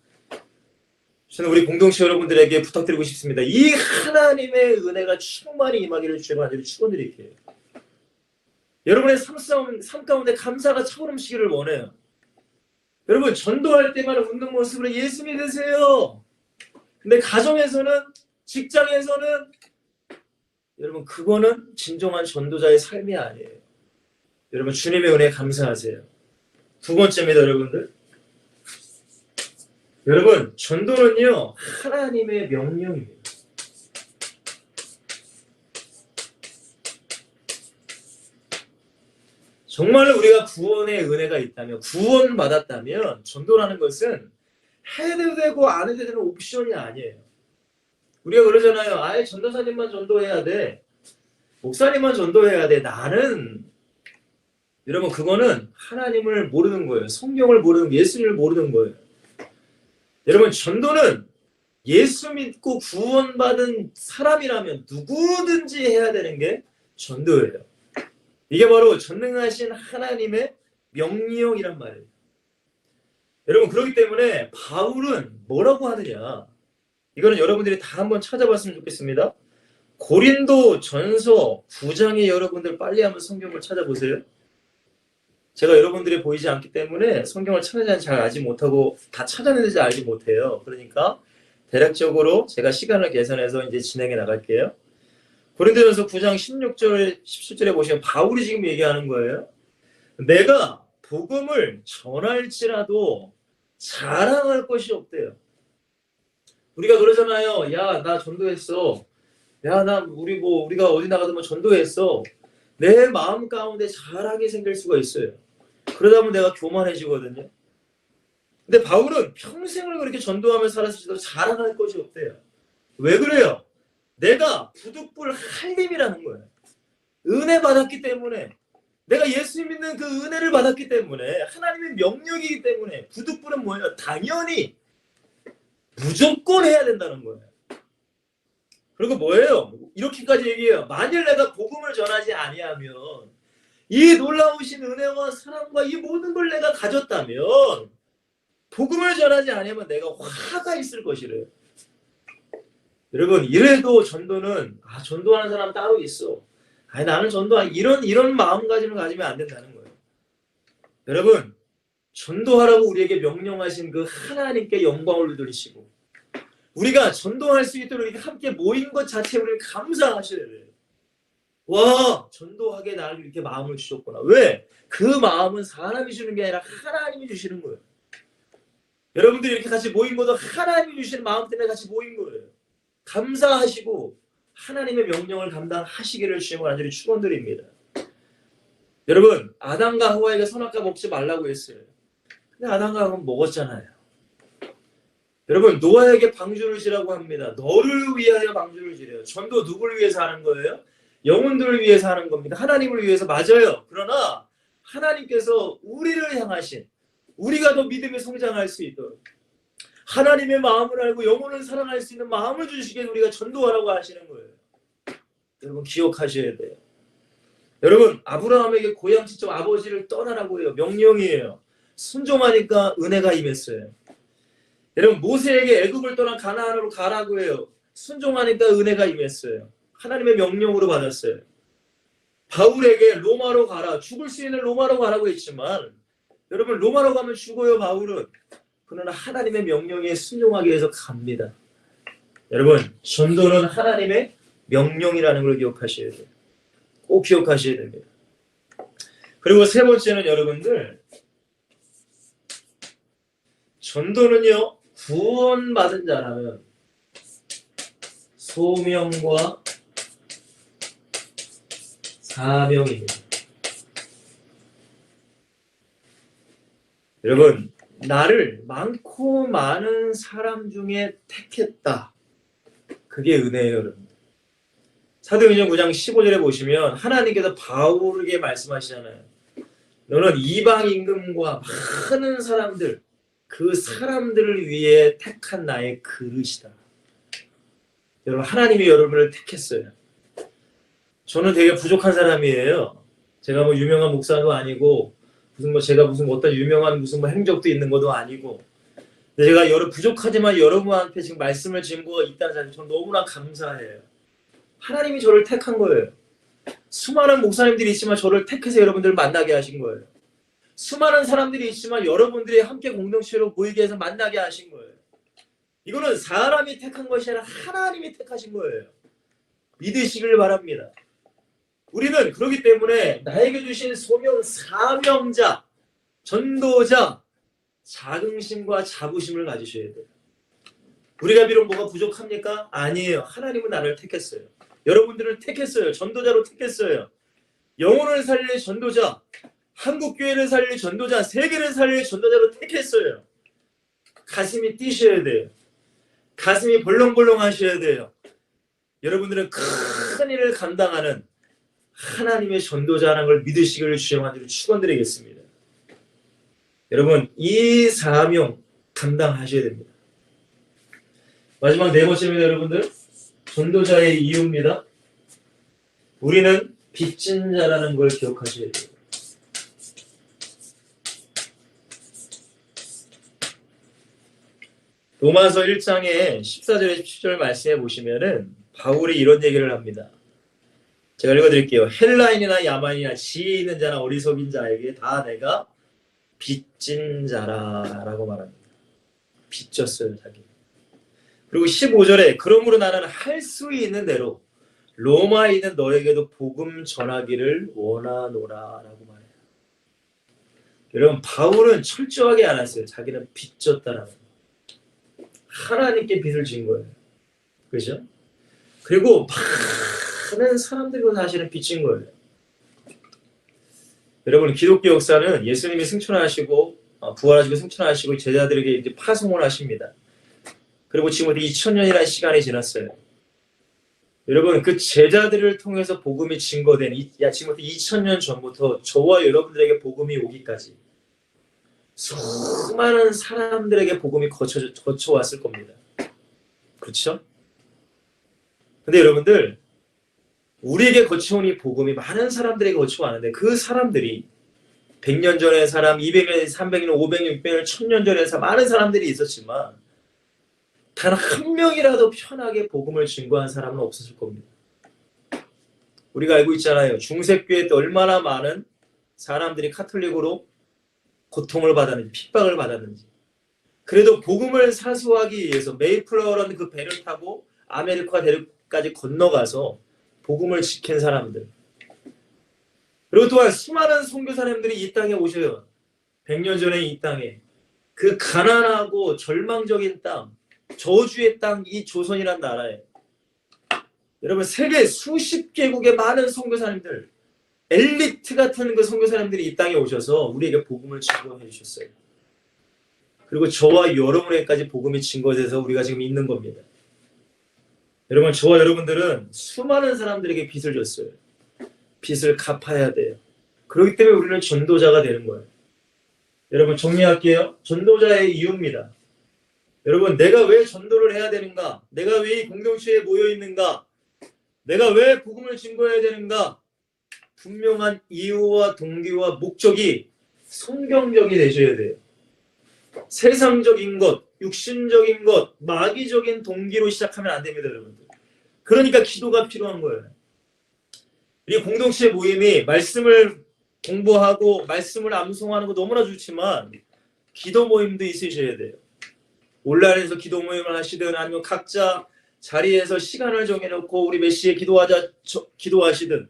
저는 우리 공동체 여러분들에게 부탁드리고 싶습니다. 이 하나님의 은혜가 충만히 임하기를 주의 간절히 축원드릴게요. 여러분의 삶 가운데 감사가 차오름시기를 원해요. 여러분 전도할 때만 웃는 모습으로 예수 믿으세요. 근데 가정에서는 직장에서는 여러분 그거는 진정한 전도자의 삶이 아니에요. 여러분 주님의 은혜에 감사하세요. 두 번째입니다 여러분들. 여러분 전도는요 하나님의 명령입니다. 정말로 우리가 구원의 은혜가 있다면, 구원받았다면 전도라는 것은 해도 되고 안 해도 되는 옵션이 아니에요. 우리가 그러잖아요. 아예 전도사님만 전도해야 돼. 목사님만 전도해야 돼. 나는, 여러분, 그거는 하나님을 모르는 거예요. 성경을 모르는, 예수님을 모르는 거예요. 여러분, 전도는 예수 믿고 구원받은 사람이라면 누구든지 해야 되는 게 전도예요. 이게 바로 전능하신 하나님의 명령이란 말이에요. 여러분, 그렇기 때문에 바울은 뭐라고 하느냐, 이거는 여러분들이 다 한번 찾아봤으면 좋겠습니다. 고린도 전서 9장에 여러분들 빨리 한번 성경을 찾아보세요. 제가 여러분들이 보이지 않기 때문에 성경을 찾아내지 잘 알지 못하고, 다 찾아내는지 알지 못해요. 그러니까 대략적으로 제가 시간을 계산해서 이제 진행해 나갈게요. 고린도전서 9장 16절, 17절에 보시면 바울이 지금 얘기하는 거예요. 내가 복음을 전할지라도 자랑할 것이 없대요. 우리가 그러잖아요. 야, 나 전도했어. 야, 우리가 어디 나가서 뭐 전도했어. 내 마음 가운데 자랑이 생길 수가 있어요. 그러다 보면 내가 교만해지거든요. 근데 바울은 평생을 그렇게 전도하며 살았을지도 자랑할 것이 없대요. 왜 그래요? 내가 부득불 할림이라는 거예요. 은혜 받았기 때문에, 내가 예수 믿는 그 은혜를 받았기 때문에, 하나님의 명령이기 때문에, 부득불은 뭐예요? 당연히 무조건 해야 된다는 거예요. 그리고 뭐예요? 이렇게까지 얘기해요. 만일 내가 복음을 전하지 아니하면, 이 놀라우신 은혜와 사랑과 이 모든 걸 내가 가졌다면, 복음을 전하지 아니하면 내가 화가 있을 것이래요. 여러분, 이래도 전도는, 전도하는 사람 따로 있어. 나는 이런 마음가짐을 가지면 안 된다는 거예요. 여러분, 전도하라고 우리에게 명령하신 그 하나님께 영광을 돌리시고, 우리가 전도할 수 있도록 이렇게 함께 모인 것 자체에 우리는 감사하셔야 돼요. 와, 전도하게 나를 이렇게 마음을 주셨구나. 왜? 그 마음은 사람이 주는 게 아니라 하나님이 주시는 거예요. 여러분들이 이렇게 같이 모인 것도 하나님이 주시는 마음 때문에 같이 모인 거예요. 감사하시고 하나님의 명령을 감당하시기를 주님을 간절히 축원드립니다. 여러분, 아담과 하와에게 선악과 먹지 말라고 했어요. 근데 아담과 하와는 먹었잖아요. 여러분, 노아에게 방주를 지라고 합니다. 너를 위하여 방주를 지래요. 전도 누구를 위해서 하는 거예요? 영혼들을 위해서 하는 겁니다. 하나님을 위해서. 맞아요. 그러나 하나님께서 우리를 향하신, 우리가 더 믿음에 성장할 수 있도록 하나님의 마음을 알고 영혼을 사랑할 수 있는 마음을 주시기에 우리가 전도하라고 하시는 거예요. 여러분, 기억하셔야 돼요. 여러분, 아브라함에게 고향 직접 아버지를 떠나라고 해요. 명령이에요. 순종하니까 은혜가 임했어요. 여러분, 모세에게 애굽을 떠나 가나안으로 가라고 해요. 순종하니까 은혜가 임했어요. 하나님의 명령으로 받았어요. 바울에게 로마로 가라, 죽을 수 있는 로마로 가라고 했지만, 여러분, 로마로 가면 죽어요. 바울은. 그러나 하나님의 명령에 순종하기 위해서 갑니다. 여러분, 전도는 하나님의 명령이라는 걸 기억하셔야 돼요. 꼭 기억하셔야 됩니다. 그리고 세 번째는 여러분들, 전도는요, 구원받은 자라면 소명과 사명입니다. 여러분, 나를 많고 많은 사람 중에 택했다. 그게 은혜예요, 여러분. 사도행전 9장 15절에 보시면 하나님께서 바울에게 말씀하시잖아요. 너는 이방 임금과 많은 사람들, 그 사람들을 위해 택한 나의 그릇이다. 여러분, 하나님이 여러분을 택했어요. 저는 되게 부족한 사람이에요. 제가 뭐 유명한 목사도 아니고, 제가 어떤 유명한 행적도 있는 것도 아니고, 근데 제가 부족하지만 여러분한테 지금 말씀을 증거가 있다는 사실 저는 너무나 감사해요. 하나님이 저를 택한 거예요. 수많은 목사님들이 있지만 저를 택해서 여러분들을 만나게 하신 거예요. 수많은 사람들이 있지만 여러분들이 함께 공동체로 모이게 해서 만나게 하신 거예요. 이거는 사람이 택한 것이 아니라 하나님이 택하신 거예요. 믿으시길 바랍니다. 우리는 그렇기 때문에 나에게 주신 소명, 사명자, 전도자, 자긍심과 자부심을 가지셔야 돼요. 우리가 비록 뭐가 부족합니까? 아니에요. 하나님은 나를 택했어요. 여러분들을 택했어요. 전도자로 택했어요. 영혼을 살릴 전도자, 한국 교회를 살릴 전도자, 세계를 살릴 전도자로 택했어요. 가슴이 뛰셔야 돼요. 가슴이 벌렁벌렁 하셔야 돼요. 여러분들은 큰 일을 감당하는 하나님의 전도자라는 걸 믿으시기를 주의 만으로 축원드리겠습니다. 여러분, 이 사명 감당하셔야 됩니다. 마지막 네 번째입니다, 여러분들. 전도자의 이유입니다. 우리는 빚진 자라는 걸 기억하셔야 돼요. 로마서 1장의 14절에 17절 말씀해 보시면은 바울이 이런 얘기를 합니다. 제가 읽어드릴게요. 헬라인이나 야만이나 지혜 있는 자나 어리석인 자에게 다 내가 빚진 자라라고 말합니다. 빚졌어요, 자기. 그리고 15절에 그러므로 나는 할 수 있는 대로 로마에 있는 너에게도 복음 전하기를 원하노라라고 말해요. 여러분, 바울은 철저하게 안 했어요. 자기는 빚졌다라는 거. 하나님께 빚을 진 거예요. 그렇죠? 그리고 많은 사람들이 사실은 빚진 거예요. 여러분, 기독교 역사는 예수님이 승천하시고 부활하시고 승천하시고 제자들에게 이제 파송을 하십니다. 그리고 지금부터 2000년이라는 시간이 지났어요. 여러분, 그 제자들을 통해서 복음이 증거된 지금부터 2000년 전부터 저와 여러분들에게 복음이 오기까지 수많은 사람들에게 복음이 거쳐왔을 겁니다. 그렇죠? 근데 여러분들, 우리에게 거쳐온 이 복음이 많은 사람들에게 거쳐왔는데 그 사람들이 100년 전의 사람, 200년, 300년, 500년, 600년, 1000년 전의 사람, 많은 사람들이 있었지만 단 한 명이라도 편하게 복음을 증거한 사람은 없었을 겁니다. 우리가 알고 있잖아요. 중세교회 때 얼마나 많은 사람들이 카톨릭으로 고통을 받았는지, 핍박을 받았는지. 그래도 복음을 사수하기 위해서 메이플라워라는 그 배를 타고 아메리카 대륙까지 건너가서 복음을 지킨 사람들. 그리고 또한 수많은 선교사님들이 이 땅에 오셔요. 100년 전에 이 땅에. 그 가난하고 절망적인 땅, 저주의 땅, 이 조선이란 나라에. 여러분, 세계 수십 개국의 많은 선교사님들, 엘리트 같은 그 선교사님들이 이 땅에 오셔서 우리에게 복음을 증거해 주셨어요. 그리고 저와 여러분에게까지 복음이 증거돼서 우리가 지금 있는 겁니다. 여러분, 저와 여러분들은 수많은 사람들에게 빚을 졌어요. 빚을 갚아야 돼요. 그렇기 때문에 우리는 전도자가 되는 거예요. 여러분, 정리할게요. 전도자의 이유입니다. 여러분, 내가 왜 전도를 해야 되는가? 내가 왜 이 공동체에 모여 있는가? 내가 왜 복음을 증거해야 되는가? 분명한 이유와 동기와 목적이 성경적이 되셔야 돼요. 세상적인 것, 육신적인 것, 마귀적인 동기로 시작하면 안 됩니다, 여러분들. 그러니까 기도가 필요한 거예요. 이 공동체 모임이 말씀을 공부하고 말씀을 암송하는 거 너무나 좋지만 기도 모임도 있으셔야 돼요. 온라인에서 기도 모임을 하시든 아니면 각자 자리에서 시간을 정해놓고 우리 몇 시에 기도하시든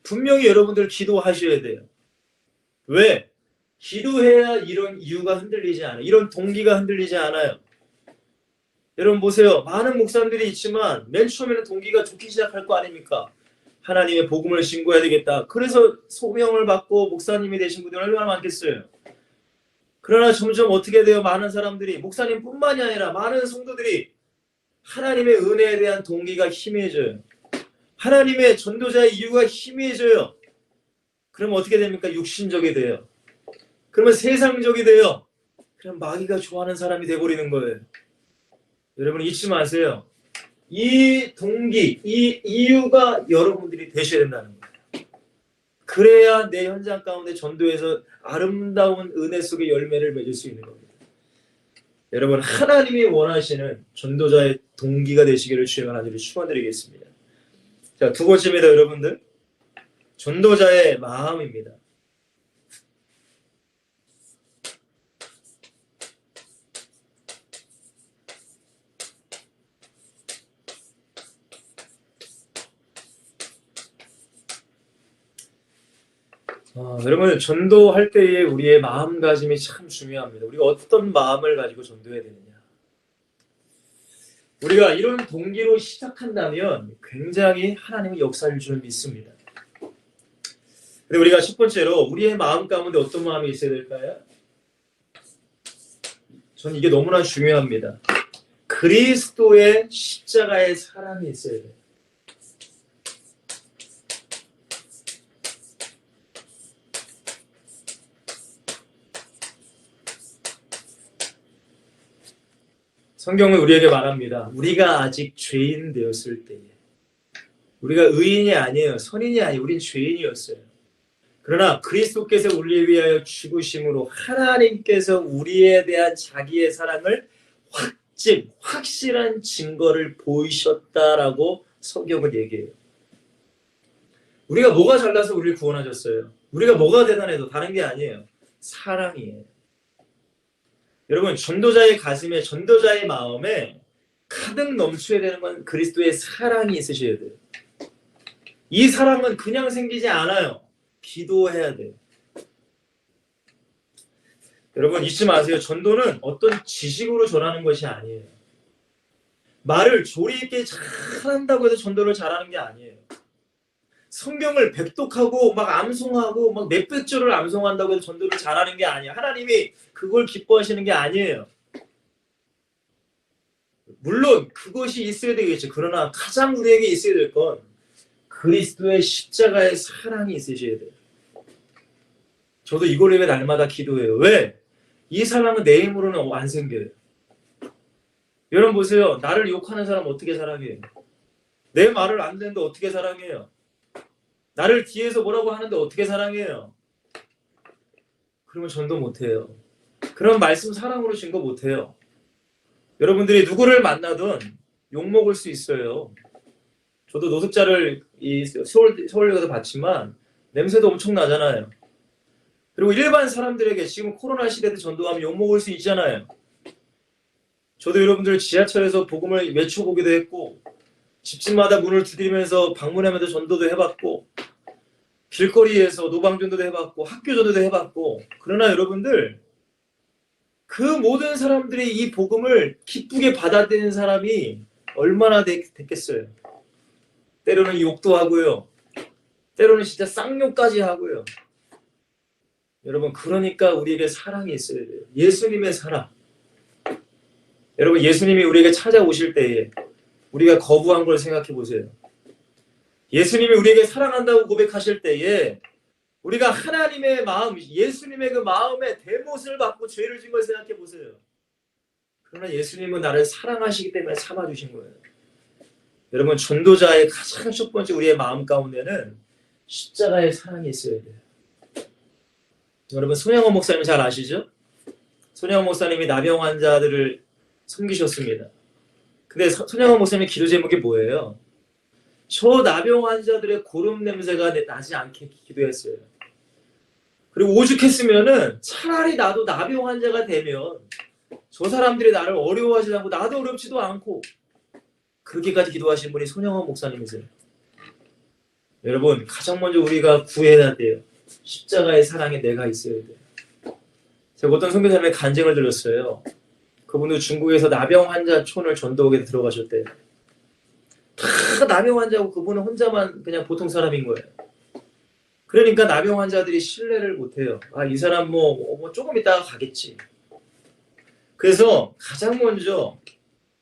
분명히 여러분들 기도하셔야 돼요. 왜? 기도해야 이런 이유가 흔들리지 않아요. 이런 동기가 흔들리지 않아요. 여러분 보세요. 많은 목사님들이 있지만 맨 처음에는 동기가 좋기 시작할 거 아닙니까? 하나님의 복음을 신고해야 되겠다. 그래서 소명을 받고 목사님이 되신 분들이 얼마나 많겠어요. 그러나 점점 어떻게 돼요? 많은 사람들이, 목사님뿐만이 아니라 많은 성도들이 하나님의 은혜에 대한 동기가 희미해져요. 하나님의 전도자의 이유가 희미해져요. 그러면 어떻게 됩니까? 육신적이 돼요. 그러면 세상적이 돼요. 그럼 마귀가 좋아하는 사람이 돼버리는 거예요. 여러분 잊지 마세요. 이 동기, 이 이유가 여러분들이 되셔야 된다는 거예요. 그래야 내 현장 가운데 전도에서 아름다운 은혜 속의 열매를 맺을 수 있는 겁니다. 여러분, 하나님이 원하시는 전도자의 동기가 되시기를 주의 하나님을 축원드리겠습니다. 자, 두 번째입니다, 여러분들. 전도자의 마음입니다. 여러분, 전도할 때에 우리의 마음가짐이 참 중요합니다. 우리가 어떤 마음을 가지고 전도해야 되느냐. 우리가 이런 동기로 시작한다면 굉장히 하나님의 역사를 줄 믿습니다. 근데 우리가 첫 번째로 우리의 마음 가운데 어떤 마음이 있어야 될까요? 저는 이게 너무나 중요합니다. 그리스도의 십자가의 사랑이 있어야 돼요. 성경은 우리에게 말합니다. 우리가 아직 죄인 되었을 때에, 우리가 의인이 아니에요. 선인이 아니에요. 우린 죄인이었어요. 그러나 그리스도께서 우리를 위하여 죽으심으로 하나님께서 우리에 대한 자기의 사랑을 확실한 증거를 보이셨다라고 성경은 얘기해요. 우리가 뭐가 잘나서 우리를 구원하셨어요? 우리가 뭐가 대단해도 다른 게 아니에요. 사랑이에요. 여러분, 전도자의 가슴에, 전도자의 마음에 가득 넘쳐야 되는 건 그리스도의 사랑이 있으셔야 돼요. 이 사랑은 그냥 생기지 않아요. 기도해야 돼요. 여러분, 잊지 마세요. 전도는 어떤 지식으로 전하는 것이 아니에요. 말을 조리 있게 잘한다고 해서 전도를 잘하는 게 아니에요. 성경을 백독하고 막 암송하고 막 몇백 절을 암송한다고 해서 전도를 잘하는 게 아니에요. 하나님이 그걸 기뻐하시는 게 아니에요. 물론 그것이 있어야 되겠죠. 그러나 가장 우리에게 있어야 될 건 그리스도의 십자가의 사랑이 있으셔야 돼요. 저도 이걸 위해 날마다 기도해요. 왜? 이 사랑은 내 힘으로는 안 생겨요. 여러분 보세요. 나를 욕하는 사람 어떻게 사랑해요? 내 말을 안 듣는데 어떻게 사랑해요? 나를 뒤에서 뭐라고 하는데 어떻게 사랑해요? 그러면 전도 못해요. 그런 말씀 사랑으로 증거 못해요. 여러분들이 누구를 만나든 욕먹을 수 있어요. 저도 노숙자를 서울에 가서 봤지만 냄새도 엄청 나잖아요. 그리고 일반 사람들에게 지금 코로나 시대에 전도하면 욕먹을 수 있잖아요. 저도 여러분들 지하철에서 복음을 외쳐보기도 했고 집집마다 문을 두드리면서 방문하면서 전도도 해봤고 길거리에서 노방전도도 해봤고 학교 전도도 해봤고 그러나 여러분들 그 모든 사람들이 이 복음을 기쁘게 받아들이는 사람이 얼마나 됐겠어요. 때로는 욕도 하고요. 때로는 진짜 쌍욕까지 하고요. 여러분 그러니까 우리에게 사랑이 있어야 돼요. 예수님의 사랑. 여러분 예수님이 우리에게 찾아오실 때에 우리가 거부한 걸 생각해 보세요. 예수님이 우리에게 사랑한다고 고백하실 때에 우리가 하나님의 마음, 예수님의 그 마음에 대못을 받고 죄를 진 걸 생각해 보세요. 그러나 예수님은 나를 사랑하시기 때문에 참아주신 거예요. 여러분 전도자의 가장 첫 번째 우리의 마음 가운데는 십자가의 사랑이 있어야 돼요. 여러분 손양원 목사님 잘 아시죠? 손양원 목사님이 나병 환자들을 섬기셨습니다. 근데 손양원 목사님의 기도 제목이 뭐예요? 저 나병 환자들의 고름 냄새가 나지 않게 기도했어요. 그리고 오죽했으면은 차라리 나도 나병 환자가 되면 저 사람들이 나를 어려워하지 않고 나도 어렵지도 않고 그렇게까지 기도하신 분이 손영원 목사님이세요. 여러분 가장 먼저 우리가 구해야 돼요. 십자가의 사랑에 내가 있어야 돼요. 제가 어떤 선교사님의 간증을 들었어요. 그분도 중국에서 나병 환자촌을 전도하게 들어가셨대요. 다 나병 환자고 그분은 혼자만 그냥 보통 사람인 거예요. 그러니까 나병 환자들이 신뢰를 못해요. 아, 이 사람 뭐 조금 있다가 가겠지. 그래서 가장 먼저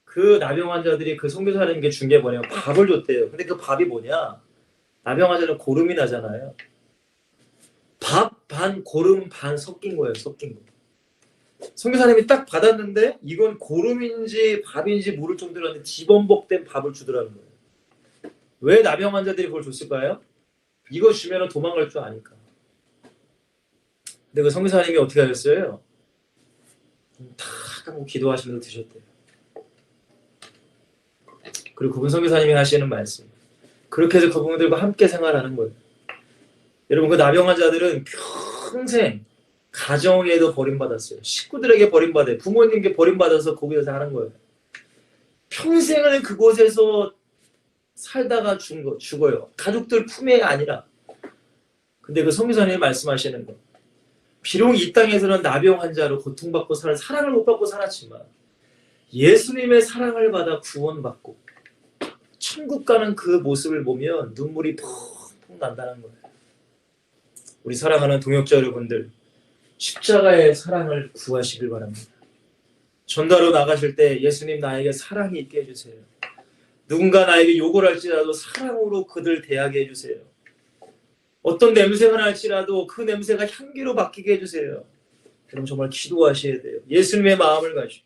그 나병 환자들이 그 선교사님께 준 게 뭐냐면 밥을 줬대요. 근데 그 밥이 뭐냐? 나병 환자는 고름이 나잖아요. 밥 반 고름 반 섞인 거예요. 섞인 거. 선교사님이 딱 받았는데 이건 고름인지 밥인지 모를 정도로 뒤범벅된 밥을 주더라는 거예요. 왜 나병 환자들이 그걸 줬을까요? 이거 주면 도망갈 줄 아니까. 근데 그 선교사님이 어떻게 하셨어요? 탁 하고 기도하시면서 드셨대요. 그리고 그분 선교사님이 하시는 말씀. 그렇게 해서 그분들과 함께 생활하는 거예요. 여러분 그 나병 환자들은 평생 가정에도 버림받았어요. 식구들에게 버림받아요. 부모님께 버림받아서 거기서 사는 거예요. 평생을 그곳에서 살다가 죽어요. 가족들 품에 아니라. 근데 그 선교사님이 말씀하시는 거. 비록 이 땅에서는 나병 환자로 고통받고 사랑을 못 받고 살았지만 예수님의 사랑을 받아 구원받고 천국 가는 그 모습을 보면 눈물이 펑펑 난다는 거예요. 우리 사랑하는 동역자 여러분들, 십자가의 사랑을 구하시길 바랍니다. 전도하러 나가실 때 예수님 나에게 사랑이 있게 해주세요. 누군가 나에게 욕을 할지라도 사랑으로 그들 대하게 해주세요. 어떤 냄새가 날지라도 그 냄새가 향기로 바뀌게 해주세요. 그럼 정말 기도하셔야 돼요. 예수님의 마음을 가지고.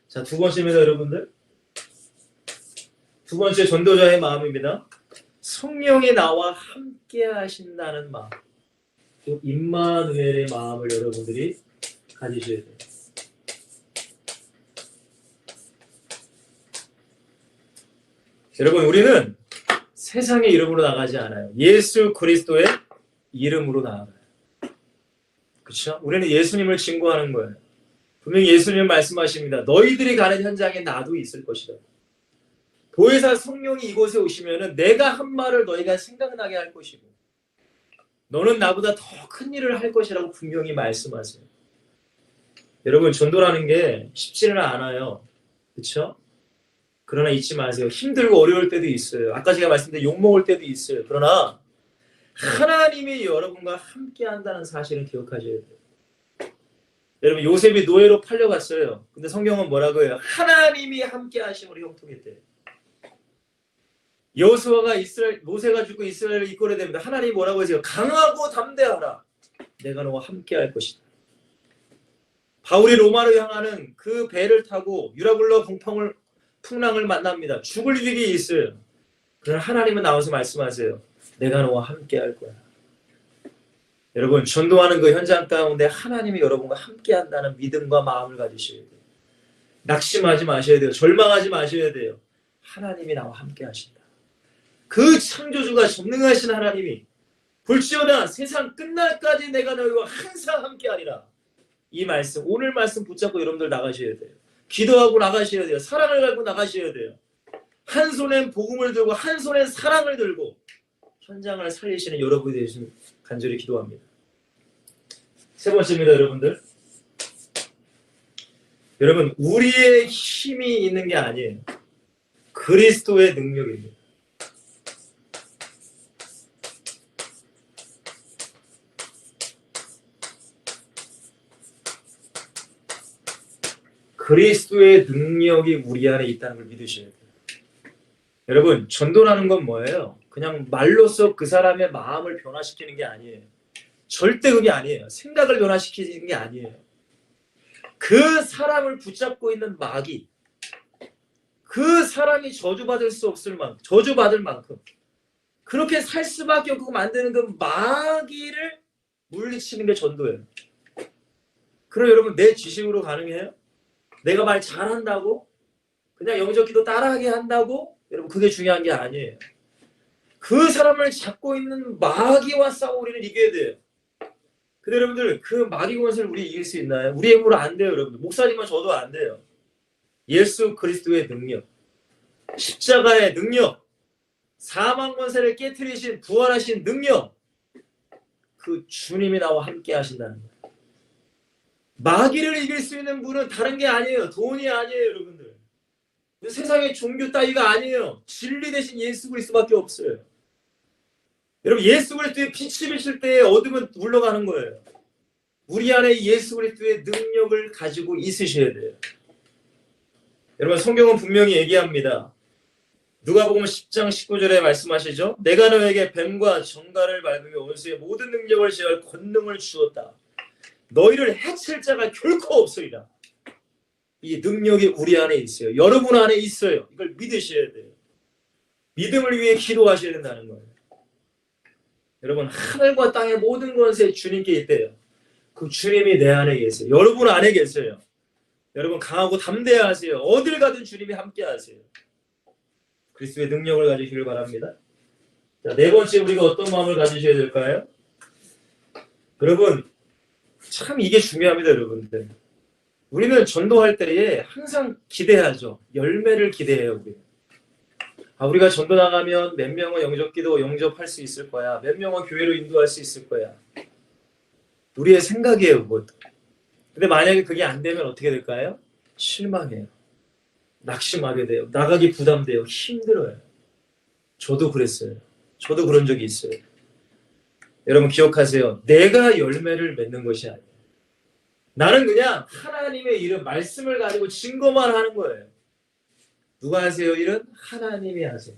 자, 두 번째입니다, 여러분들. 두 번째 전도자의 마음입니다. 성령이 나와 함께 하신다는 마음. 또 임마누엘의 마음을 여러분들이 가지셔야 돼요. 여러분, 우리는 세상의 이름으로 나가지 않아요. 예수 그리스도의 이름으로 나아가요. 그렇죠? 우리는 예수님을 증거하는 거예요. 분명히 예수님 말씀하십니다. 너희들이 가는 현장에 나도 있을 것이다. 보혜사 성령이 이곳에 오시면은 내가 한 말을 너희가 생각나게 할 것이고 너는 나보다 더 큰 일을 할 것이라고 분명히 말씀하세요. 여러분, 전도라는 게 쉽지는 않아요. 그렇죠? 그러나 잊지 마세요. 힘들고 어려울 때도 있어요. 아까 제가 말씀드린 욕먹을 때도 있어요. 그러나 하나님이 여러분과 함께 한다는 사실을 기억하셔야 돼요. 여러분, 요셉이 노예로 팔려갔어요. 근데 성경은 뭐라고 해요? 하나님이 함께 하심으로 형통했대요. 여호수아가 모세가 죽고 이스라엘을 이끌어야 됩니다. 하나님이 뭐라고 하세요? 강하고 담대하라. 내가 너와 함께 할 것이다. 바울이 로마로 향하는 그 배를 타고 유라굴로 풍랑을 만납니다. 죽을 일이 있어요. 그러나 하나님은 나와서 말씀하세요. 내가 너와 함께 할 거야. 여러분, 전도하는 그 현장 가운데 하나님이 여러분과 함께 한다는 믿음과 마음을 가지셔야 돼요. 낙심하지 마셔야 돼요. 절망하지 마셔야 돼요. 하나님이 나와 함께 하신다. 그 창조주가 전능하신 하나님이 볼지어다 세상 끝날까지 내가 너희와 항상 함께하리라. 이 말씀, 오늘 말씀 붙잡고 여러분들 나가셔야 돼요. 기도하고 나가셔야 돼요. 사랑을 갖고 나가셔야 돼요. 한 손엔 복음을 들고 한 손엔 사랑을 들고 현장을 살리시는 여러분이 되시는 간절히 기도합니다. 세 번째입니다, 여러분들. 여러분, 우리의 힘이 있는 게 아니에요. 그리스도의 능력입니다. 그리스도의 능력이 우리 안에 있다는 걸 믿으셔야 돼요. 여러분, 전도라는 건 뭐예요? 그냥 말로써 그 사람의 마음을 변화시키는 게 아니에요. 절대 그게 아니에요. 생각을 변화시키는 게 아니에요. 그 사람을 붙잡고 있는 마귀, 그 사람이 저주받을 만큼 그렇게 살 수밖에 없고 만드는 그 마귀를 물리치는 게 전도예요. 그럼 여러분, 내 지식으로 가능해요? 내가 말 잘한다고? 그냥 영적 기도 따라하게 한다고? 여러분, 그게 중요한 게 아니에요. 그 사람을 잡고 있는 마귀와 싸워 우리는 이겨야 돼요. 근데 여러분들, 그 마귀 권세를 우리 이길 수 있나요? 우리의 힘으로 안 돼요, 여러분들. 목사님만 저도 안 돼요. 예수 그리스도의 능력, 십자가의 능력, 사망 권세를 깨트리신 부활하신 능력, 그 주님이 나와 함께 하신다는 거예요. 마귀를 이길 수 있는 분은 다른 게 아니에요. 돈이 아니에요, 여러분들. 세상의 종교 따위가 아니에요. 진리 대신 예수 그리스도밖에 없어요. 여러분, 예수 그리스도의 빛이 비칠 때에 어둠은 물러가는 거예요. 우리 안에 예수 그리스도의 능력을 가지고 있으셔야 돼요. 여러분, 성경은 분명히 얘기합니다. 누가복음 10장 19절에 말씀하시죠. 내가 너에게 뱀과 정갈을 밟으며 원수의 모든 능력을 제할 권능을 주었다. 너희를 해칠 자가 결코 없으리라. 이 능력이 우리 안에 있어요. 여러분 안에 있어요. 이걸 믿으셔야 돼요. 믿음을 위해 기도하셔야 된다는 거예요. 여러분, 하늘과 땅의 모든 권세 주님께 있대요. 그 주님이 내 안에 계세요. 여러분 안에 계세요. 여러분, 강하고 담대하세요. 어딜 가든 주님이 함께 하세요. 그리스도의 능력을 가지시길 바랍니다. 자, 네 번째, 우리가 어떤 마음을 가지셔야 될까요? 여러분, 참 이게 중요합니다, 여러분들. 우리는 전도할 때에 항상 기대하죠. 열매를 기대해요, 우리. 우리가 전도 나가면 몇 명은 영접기도 영접할 수 있을 거야. 몇 명은 교회로 인도할 수 있을 거야. 우리의 생각이에요, 그것도. 근데 만약에 그게 안 되면 어떻게 될까요? 실망해요. 낙심하게 돼요. 나가기 부담돼요. 힘들어요. 저도 그랬어요. 저도 그런 적이 있어요. 여러분 기억하세요. 내가 열매를 맺는 것이 아니에요. 나는 그냥 하나님의 이름, 말씀을 가지고 증거만 하는 거예요. 누가 하세요? 일은 하나님이 하세요.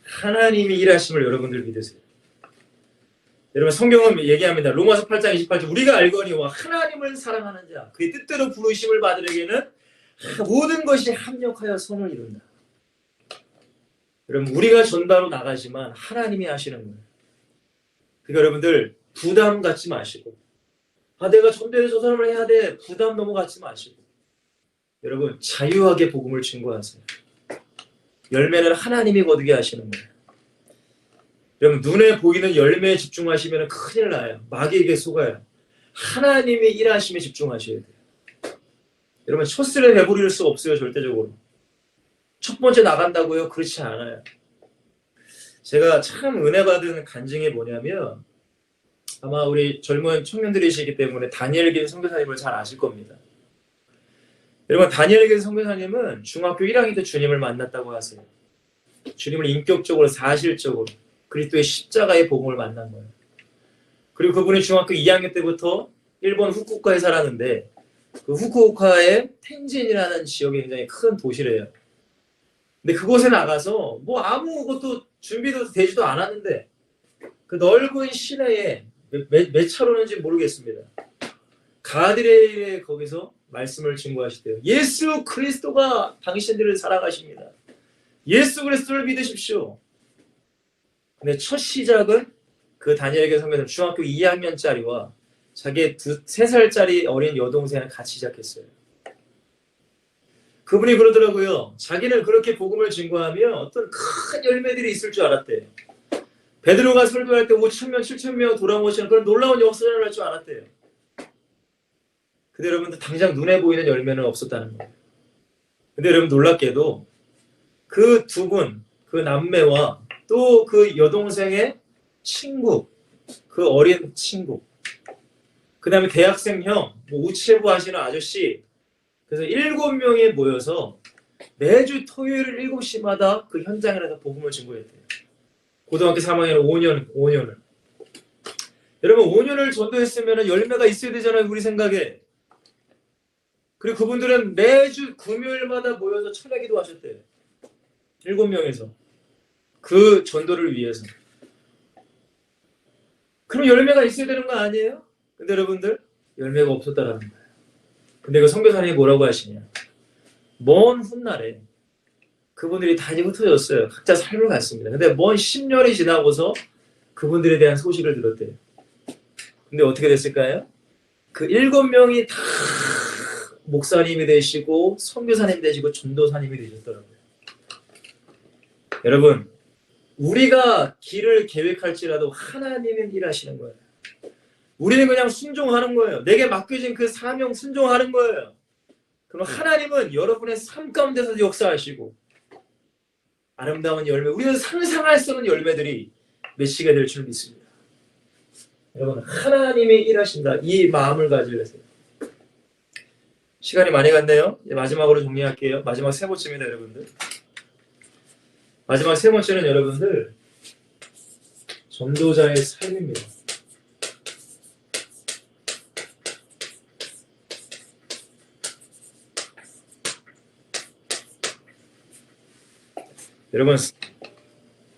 하나님이 일하심을 여러분들 믿으세요. 여러분 성경은 얘기합니다. 로마서 8장 28절 우리가 알거니와 하나님을 사랑하는 자 그의 뜻대로 부르심을 받으려기에는 모든 것이 합력하여 선을 이룬다. 여러분 우리가 전가로 나가지만 하나님이 하시는 거예요. 그러니까 여러분들 부담 갖지 마시고 내가 전도해서 저 사람을 해야 돼 부담 너무 갖지 마시고 여러분 자유하게 복음을 증거하세요. 열매는 하나님이 거두게 하시는 거예요. 여러분 눈에 보이는 열매에 집중하시면 큰일 나요. 마귀에게 속아요. 하나님이 일하심에 집중하셔야 돼요. 여러분 첫술에 배부릴 수 없어요. 절대적으로. 첫 번째 나간다고요? 그렇지 않아요. 제가 참 은혜 받은 간증이 뭐냐면 아마 우리 젊은 청년들이시기 때문에 다니엘긴 선교사님을 잘 아실 겁니다. 여러분 다니엘긴 선교사님은 중학교 1학년 때 주님을 만났다고 하세요. 주님을 인격적으로 사실적으로 그리스도의 십자가의 복음을 만난 거예요. 그리고 그분이 중학교 2학년 때부터 일본 후쿠오카에 살았는데 그 후쿠오카의 텐진이라는 지역이 굉장히 큰 도시래요. 근데 그곳에 나가서 뭐 아무것도 준비도 되지도 않았는데 그 넓은 시내에 몇 차로는지 모르겠습니다. 가드레일에 거기서 말씀을 증거하시대요. 예수 그리스도가 당신들을 사랑하십니다. 예수 그리스도를 믿으십시오. 근데 첫 시작은 그 다니엘에게 선교사님 중학교 2학년짜리와 자기의 3살짜리 어린 여동생을 같이 시작했어요. 그분이 그러더라고요. 자기는 그렇게 복음을 증거하면 어떤 큰 열매들이 있을 줄 알았대요. 베드로가 설교할 때 5,000명, 7,000명 돌아오시는 그런 놀라운 역사를 일어날 줄 알았대요. 근데 여러분들 당장 눈에 보이는 열매는 없었다는 거예요. 근데 여러분 놀랍게도 그 두 분, 그 남매와 또 그 여동생의 친구, 그 어린 친구, 그 다음에 대학생 형, 뭐 우체부 하시는 아저씨, 그래서 7명이 모여서 매주 토요일 7시마다 그 현장에 나가 복음을 증거했대요. 고등학교 3학년 5년을. 여러분 5년을 전도했으면 열매가 있어야 되잖아요. 우리 생각에. 그리고 그분들은 매주 금요일마다 모여서 철야기도 하셨대요. 7명에서. 그 전도를 위해서. 그럼 열매가 있어야 되는 거 아니에요? 근데 여러분들 열매가 없었다라는 거예요. 근데 그 선교사님이 뭐라고 하시냐. 먼 훗날에 그분들이 다 이제 흩어졌어요. 각자 삶을 갔습니다. 근데 먼 10년이 지나고서 그분들에 대한 소식을 들었대요. 근데 어떻게 됐을까요? 그 7명이 다 목사님이 되시고 선교사님 되시고 전도사님이 되셨더라고요. 여러분 우리가 길을 계획할지라도 하나님은 일하시는 거예요. 우리는 그냥 순종하는 거예요. 내게 맡겨진 그 사명 순종하는 거예요. 그럼 하나님은 여러분의 삶 가운데서 역사하시고 아름다운 열매, 우리는 상상할 수 없는 열매들이 맺히게 될 줄 믿습니다. 여러분 하나님이 일하신다. 이 마음을 가지세요. 시간이 많이 갔네요. 이제 마지막으로 정리할게요. 마지막 3번째입니다. 여러분들. 마지막 3번째는 여러분들 전도자의 삶입니다.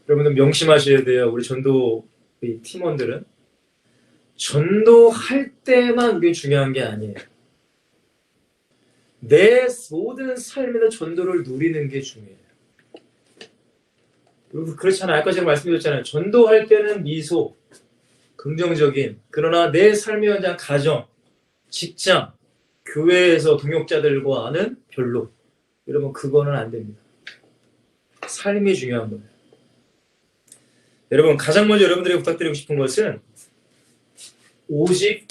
여러분들 명심하셔야 돼요. 우리 전도 팀원들은 전도할 때만 그게 중요한 게 아니에요. 내 모든 삶에서 전도를 누리는 게 중요해요. 그렇잖아요. 아까 제가 말씀드렸잖아요. 전도할 때는 미소, 긍정적인, 그러나 내 삶의 현장, 가정, 직장, 교회에서 동역자들과는 별로. 여러분 그거는 안 됩니다. 삶이 중요한 거예요. 여러분 가장 먼저 여러분들에게 부탁드리고 싶은 것은 오직이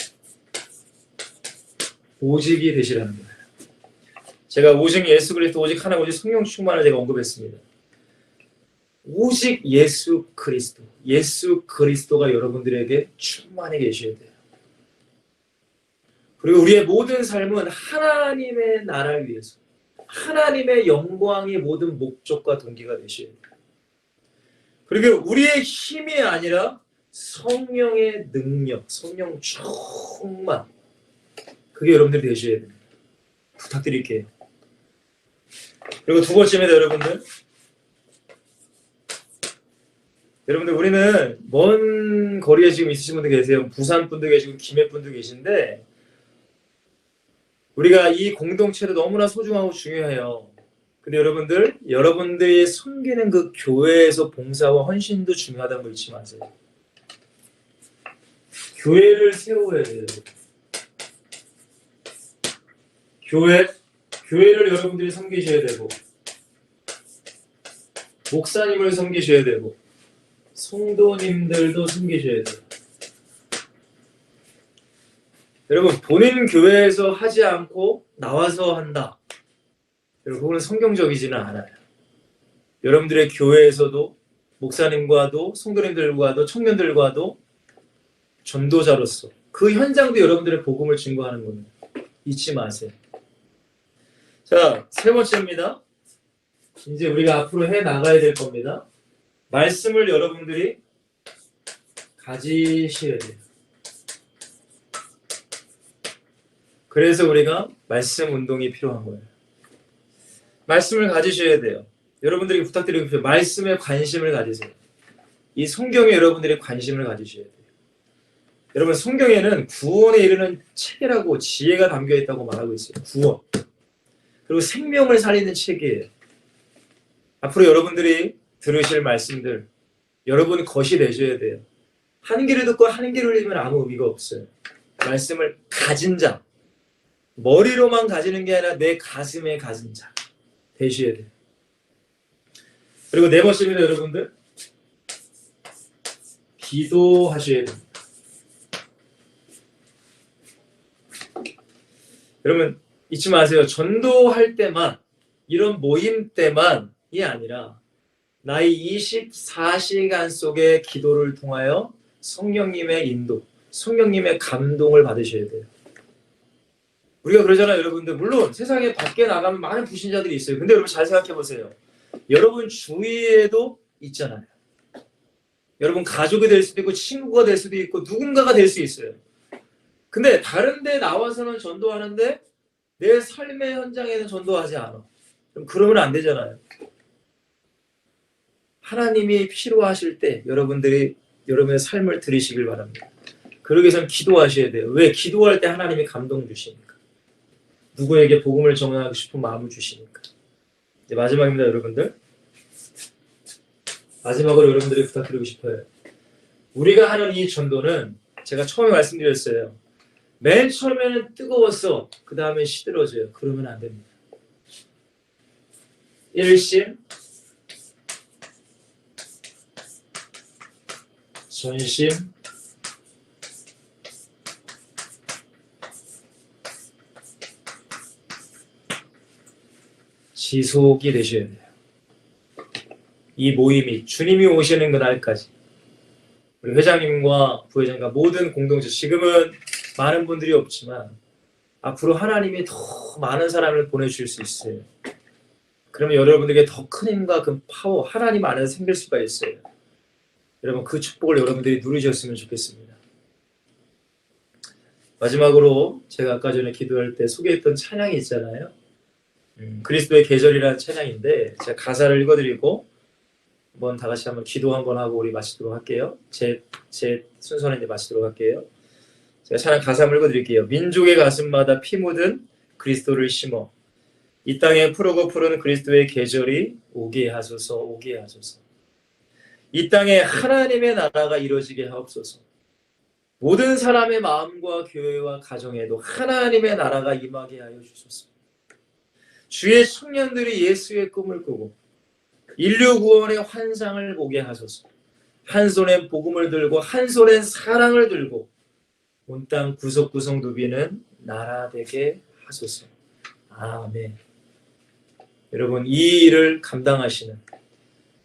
되시라는 거예요. 제가 오직 예수 그리스도 오직 하나 오직 성령 충만을 제가 언급했습니다. 오직 예수 그리스도가 여러분들에게 충만히 계셔야 돼요. 그리고 우리의 모든 삶은 하나님의 나라를 위해서, 하나님의 영광의 모든 목적과 동기가 되셔야 돼요. 그리고 우리의 힘이 아니라 성령의 능력, 성령 충만, 그게 여러분들이 되셔야 됩니다. 부탁드릴게요. 그리고 두 번째입니다, 여러분들. 여러분들, 우리는 먼 거리에 지금 있으신 분도 계세요. 부산 분도 계시고 김해 분도 계신데, 우리가 이 공동체도 너무나 소중하고 중요해요. 근데 여러분들, 여러분들이 섬기는 그 교회에서 봉사와 헌신도 중요하다는 거 잊지 마세요. 교회를 세워야 돼요. 교회를 여러분들이 섬기셔야 되고, 목사님을 섬기셔야 되고, 성도님들도 섬기셔야 돼요. 여러분, 본인 교회에서 하지 않고 나와서 한다. 여러분, 그거는 성경적이지는 않아요. 여러분들의 교회에서도 목사님과도 성도님들과도 청년들과도 전도자로서 그 현장도 여러분들의 복음을 증거하는 겁니다. 잊지 마세요. 자, 세 번째입니다. 이제 우리가 앞으로 해 나가야 될 겁니다. 말씀을 여러분들이 가지셔야 돼요. 그래서 우리가 말씀 운동이 필요한 거예요. 말씀을 가지셔야 돼요. 여러분들에게 부탁드리고 싶어요. 말씀에 관심을 가지세요. 이 성경에 여러분들이 관심을 가지셔야 돼요. 여러분, 성경에는 구원에 이르는 책이라고 지혜가 담겨 있다고 말하고 있어요. 구원. 그리고 생명을 살리는 책이에요. 앞으로 여러분들이 들으실 말씀들, 여러분 것이 되셔야 돼요. 한 귀를 듣고 한 귀를 흘리면 아무 의미가 없어요. 말씀을 가진 자, 머리로만 가지는 게 아니라 내 가슴에 가진 자 되셔야 돼요. 그리고 네 번째입니다, 여러분들. 기도하셔야 됩니다. 여러분, 잊지 마세요. 전도할 때만, 이런 모임 때만이 아니라 나의 24시간 속의 기도를 통하여 성령님의 인도, 성령님의 감동을 받으셔야 돼요. 우리가 그러잖아요, 여러분들. 물론 세상에 밖에 나가면 많은 불신자들이 있어요. 근데 여러분 잘 생각해 보세요. 여러분 주위에도 있잖아요. 여러분 가족이 될 수도 있고 친구가 될 수도 있고 누군가가 될 수 있어요. 근데 다른 데 나와서는 전도하는데 내 삶의 현장에는 전도하지 않아. 그러면 안 되잖아요. 하나님이 필요하실 때 여러분들이 여러분의 삶을 들이시길 바랍니다. 그러기 위해서는 기도하셔야 돼요. 왜? 기도할 때 하나님이 감동 주시니까. 누구에게 복음을 전하고 싶은 마음을 주시니까. 이제 마지막입니다, 여러분들. 마지막으로 여러분들이 부탁드리고 싶어요. 우리가 하는 이 전도는 제가 처음에 말씀드렸어요. 맨 처음에는 뜨거웠어. 그 다음에 시들어져요. 그러면 안 됩니다. 일심, 전심, 지속이 되셔야 돼요. 이 모임이 주님이 오시는 그날까지 우리 회장님과 부회장과 모든 공동체, 지금은 많은 분들이 없지만 앞으로 하나님이 더 많은 사람을 보내주실 수 있어요. 그러면 여러분들에게 더 큰 힘과 그 파워, 하나님 안에서 생길 수가 있어요. 여러분 그 축복을 여러분들이 누리셨으면 좋겠습니다. 마지막으로 제가 아까 전에 기도할 때 소개했던 찬양이 있잖아요. 그리스도의 계절이라는 찬양인데 제가 가사를 읽어드리고 한번 다 같이 한번 기도 한번 하고 우리 마치도록 할게요. 제 순서는 이제 마치도록 할게요. 제가 찬양 가사 한번 읽어드릴게요. 민족의 가슴마다 피 묻은 그리스도를 심어 이 땅에 푸르고 푸른 그리스도의 계절이 오게 하소서, 오게 하소서. 이 땅에 하나님의 나라가 이루어지게 하옵소서. 모든 사람의 마음과 교회와 가정에도 하나님의 나라가 임하게 하여 주소서. 주의 청년들이 예수의 꿈을 꾸고 인류 구원의 환상을 보게 하소서. 한 손엔 복음을 들고 한 손엔 사랑을 들고 온 땅 구석구석 누비는 나라 되게 하소서. 아멘. 여러분 이 일을 감당하시는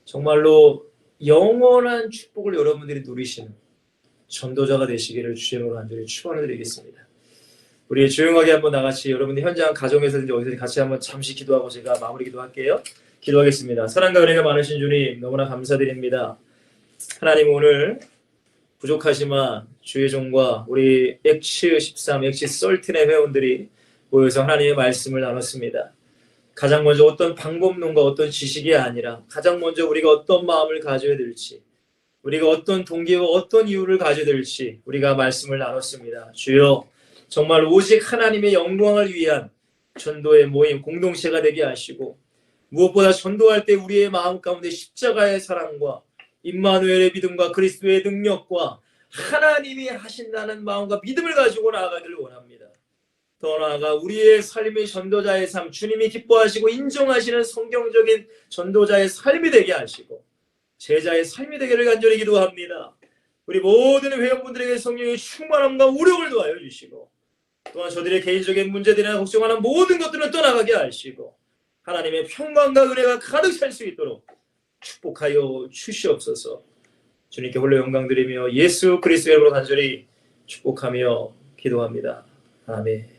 정말로 영원한 축복을 여러분들이 누리시는 전도자가 되시기를 주의 이름으로 간절히 축원을 드리겠습니다. 우리 조용하게 한번 나같이 여러분들 현장 가정에서든지 어디서 같이 한번 잠시 기도하고 제가 마무리 기도할게요. 기도하겠습니다. 사랑과 은혜가 많으신 주님 너무나 감사드립니다. 하나님 오늘 부족하지만 주의 종과 우리 엑시 13, 엑시 썰틴의 회원들이 모여서 하나님의 말씀을 나눴습니다. 가장 먼저 어떤 방법론과 어떤 지식이 아니라 가장 먼저 우리가 어떤 마음을 가져야 될지 우리가 어떤 동기와 어떤 이유를 가져야 될지 우리가 말씀을 나눴습니다. 주여 정말 오직 하나님의 영광을 위한 전도의 모임 공동체가 되게 하시고 무엇보다 전도할 때 우리의 마음 가운데 십자가의 사랑과 임마누엘의 믿음과 그리스도의 능력과 하나님이 하신다는 마음과 믿음을 가지고 나아가기를 원합니다. 더 나아가 우리의 삶의 전도자의 삶, 주님이 기뻐하시고 인정하시는 성경적인 전도자의 삶이 되게 하시고 제자의 삶이 되기를 간절히 기도합니다. 우리 모든 회원분들에게 성령의 충만함과 우력을 도하여 주시고 또한 저들의 개인적인 문제들이나 걱정하는 모든 것들은 떠나가게 하시고 하나님의 평강과 은혜가 가득 찰 수 있도록 축복하여 주시옵소서. 주님께 홀로 영광 드리며 예수 그리스도의 이름으로 간절히 축복하며 기도합니다. 아멘.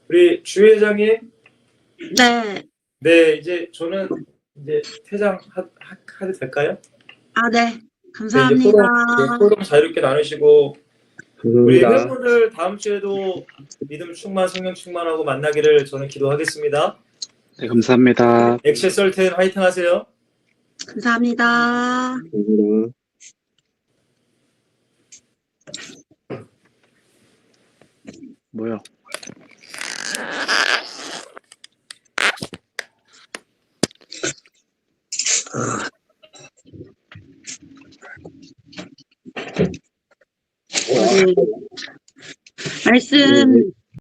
우리 주 회장님, 네. 네 이제 저는 이제 퇴장해도 될까요? 네. 네, 이제 감사합니다. 포럼 자유롭게 나누시고 우리 감사합니다. 회원분들 다음 주에도 믿음 충만, 성령 충만하고 만나기를 저는 기도하겠습니다. 네, 감사합니다. 엑셀 썰텐 화이팅 하세요. 감사합니다. 뭐요? 말씀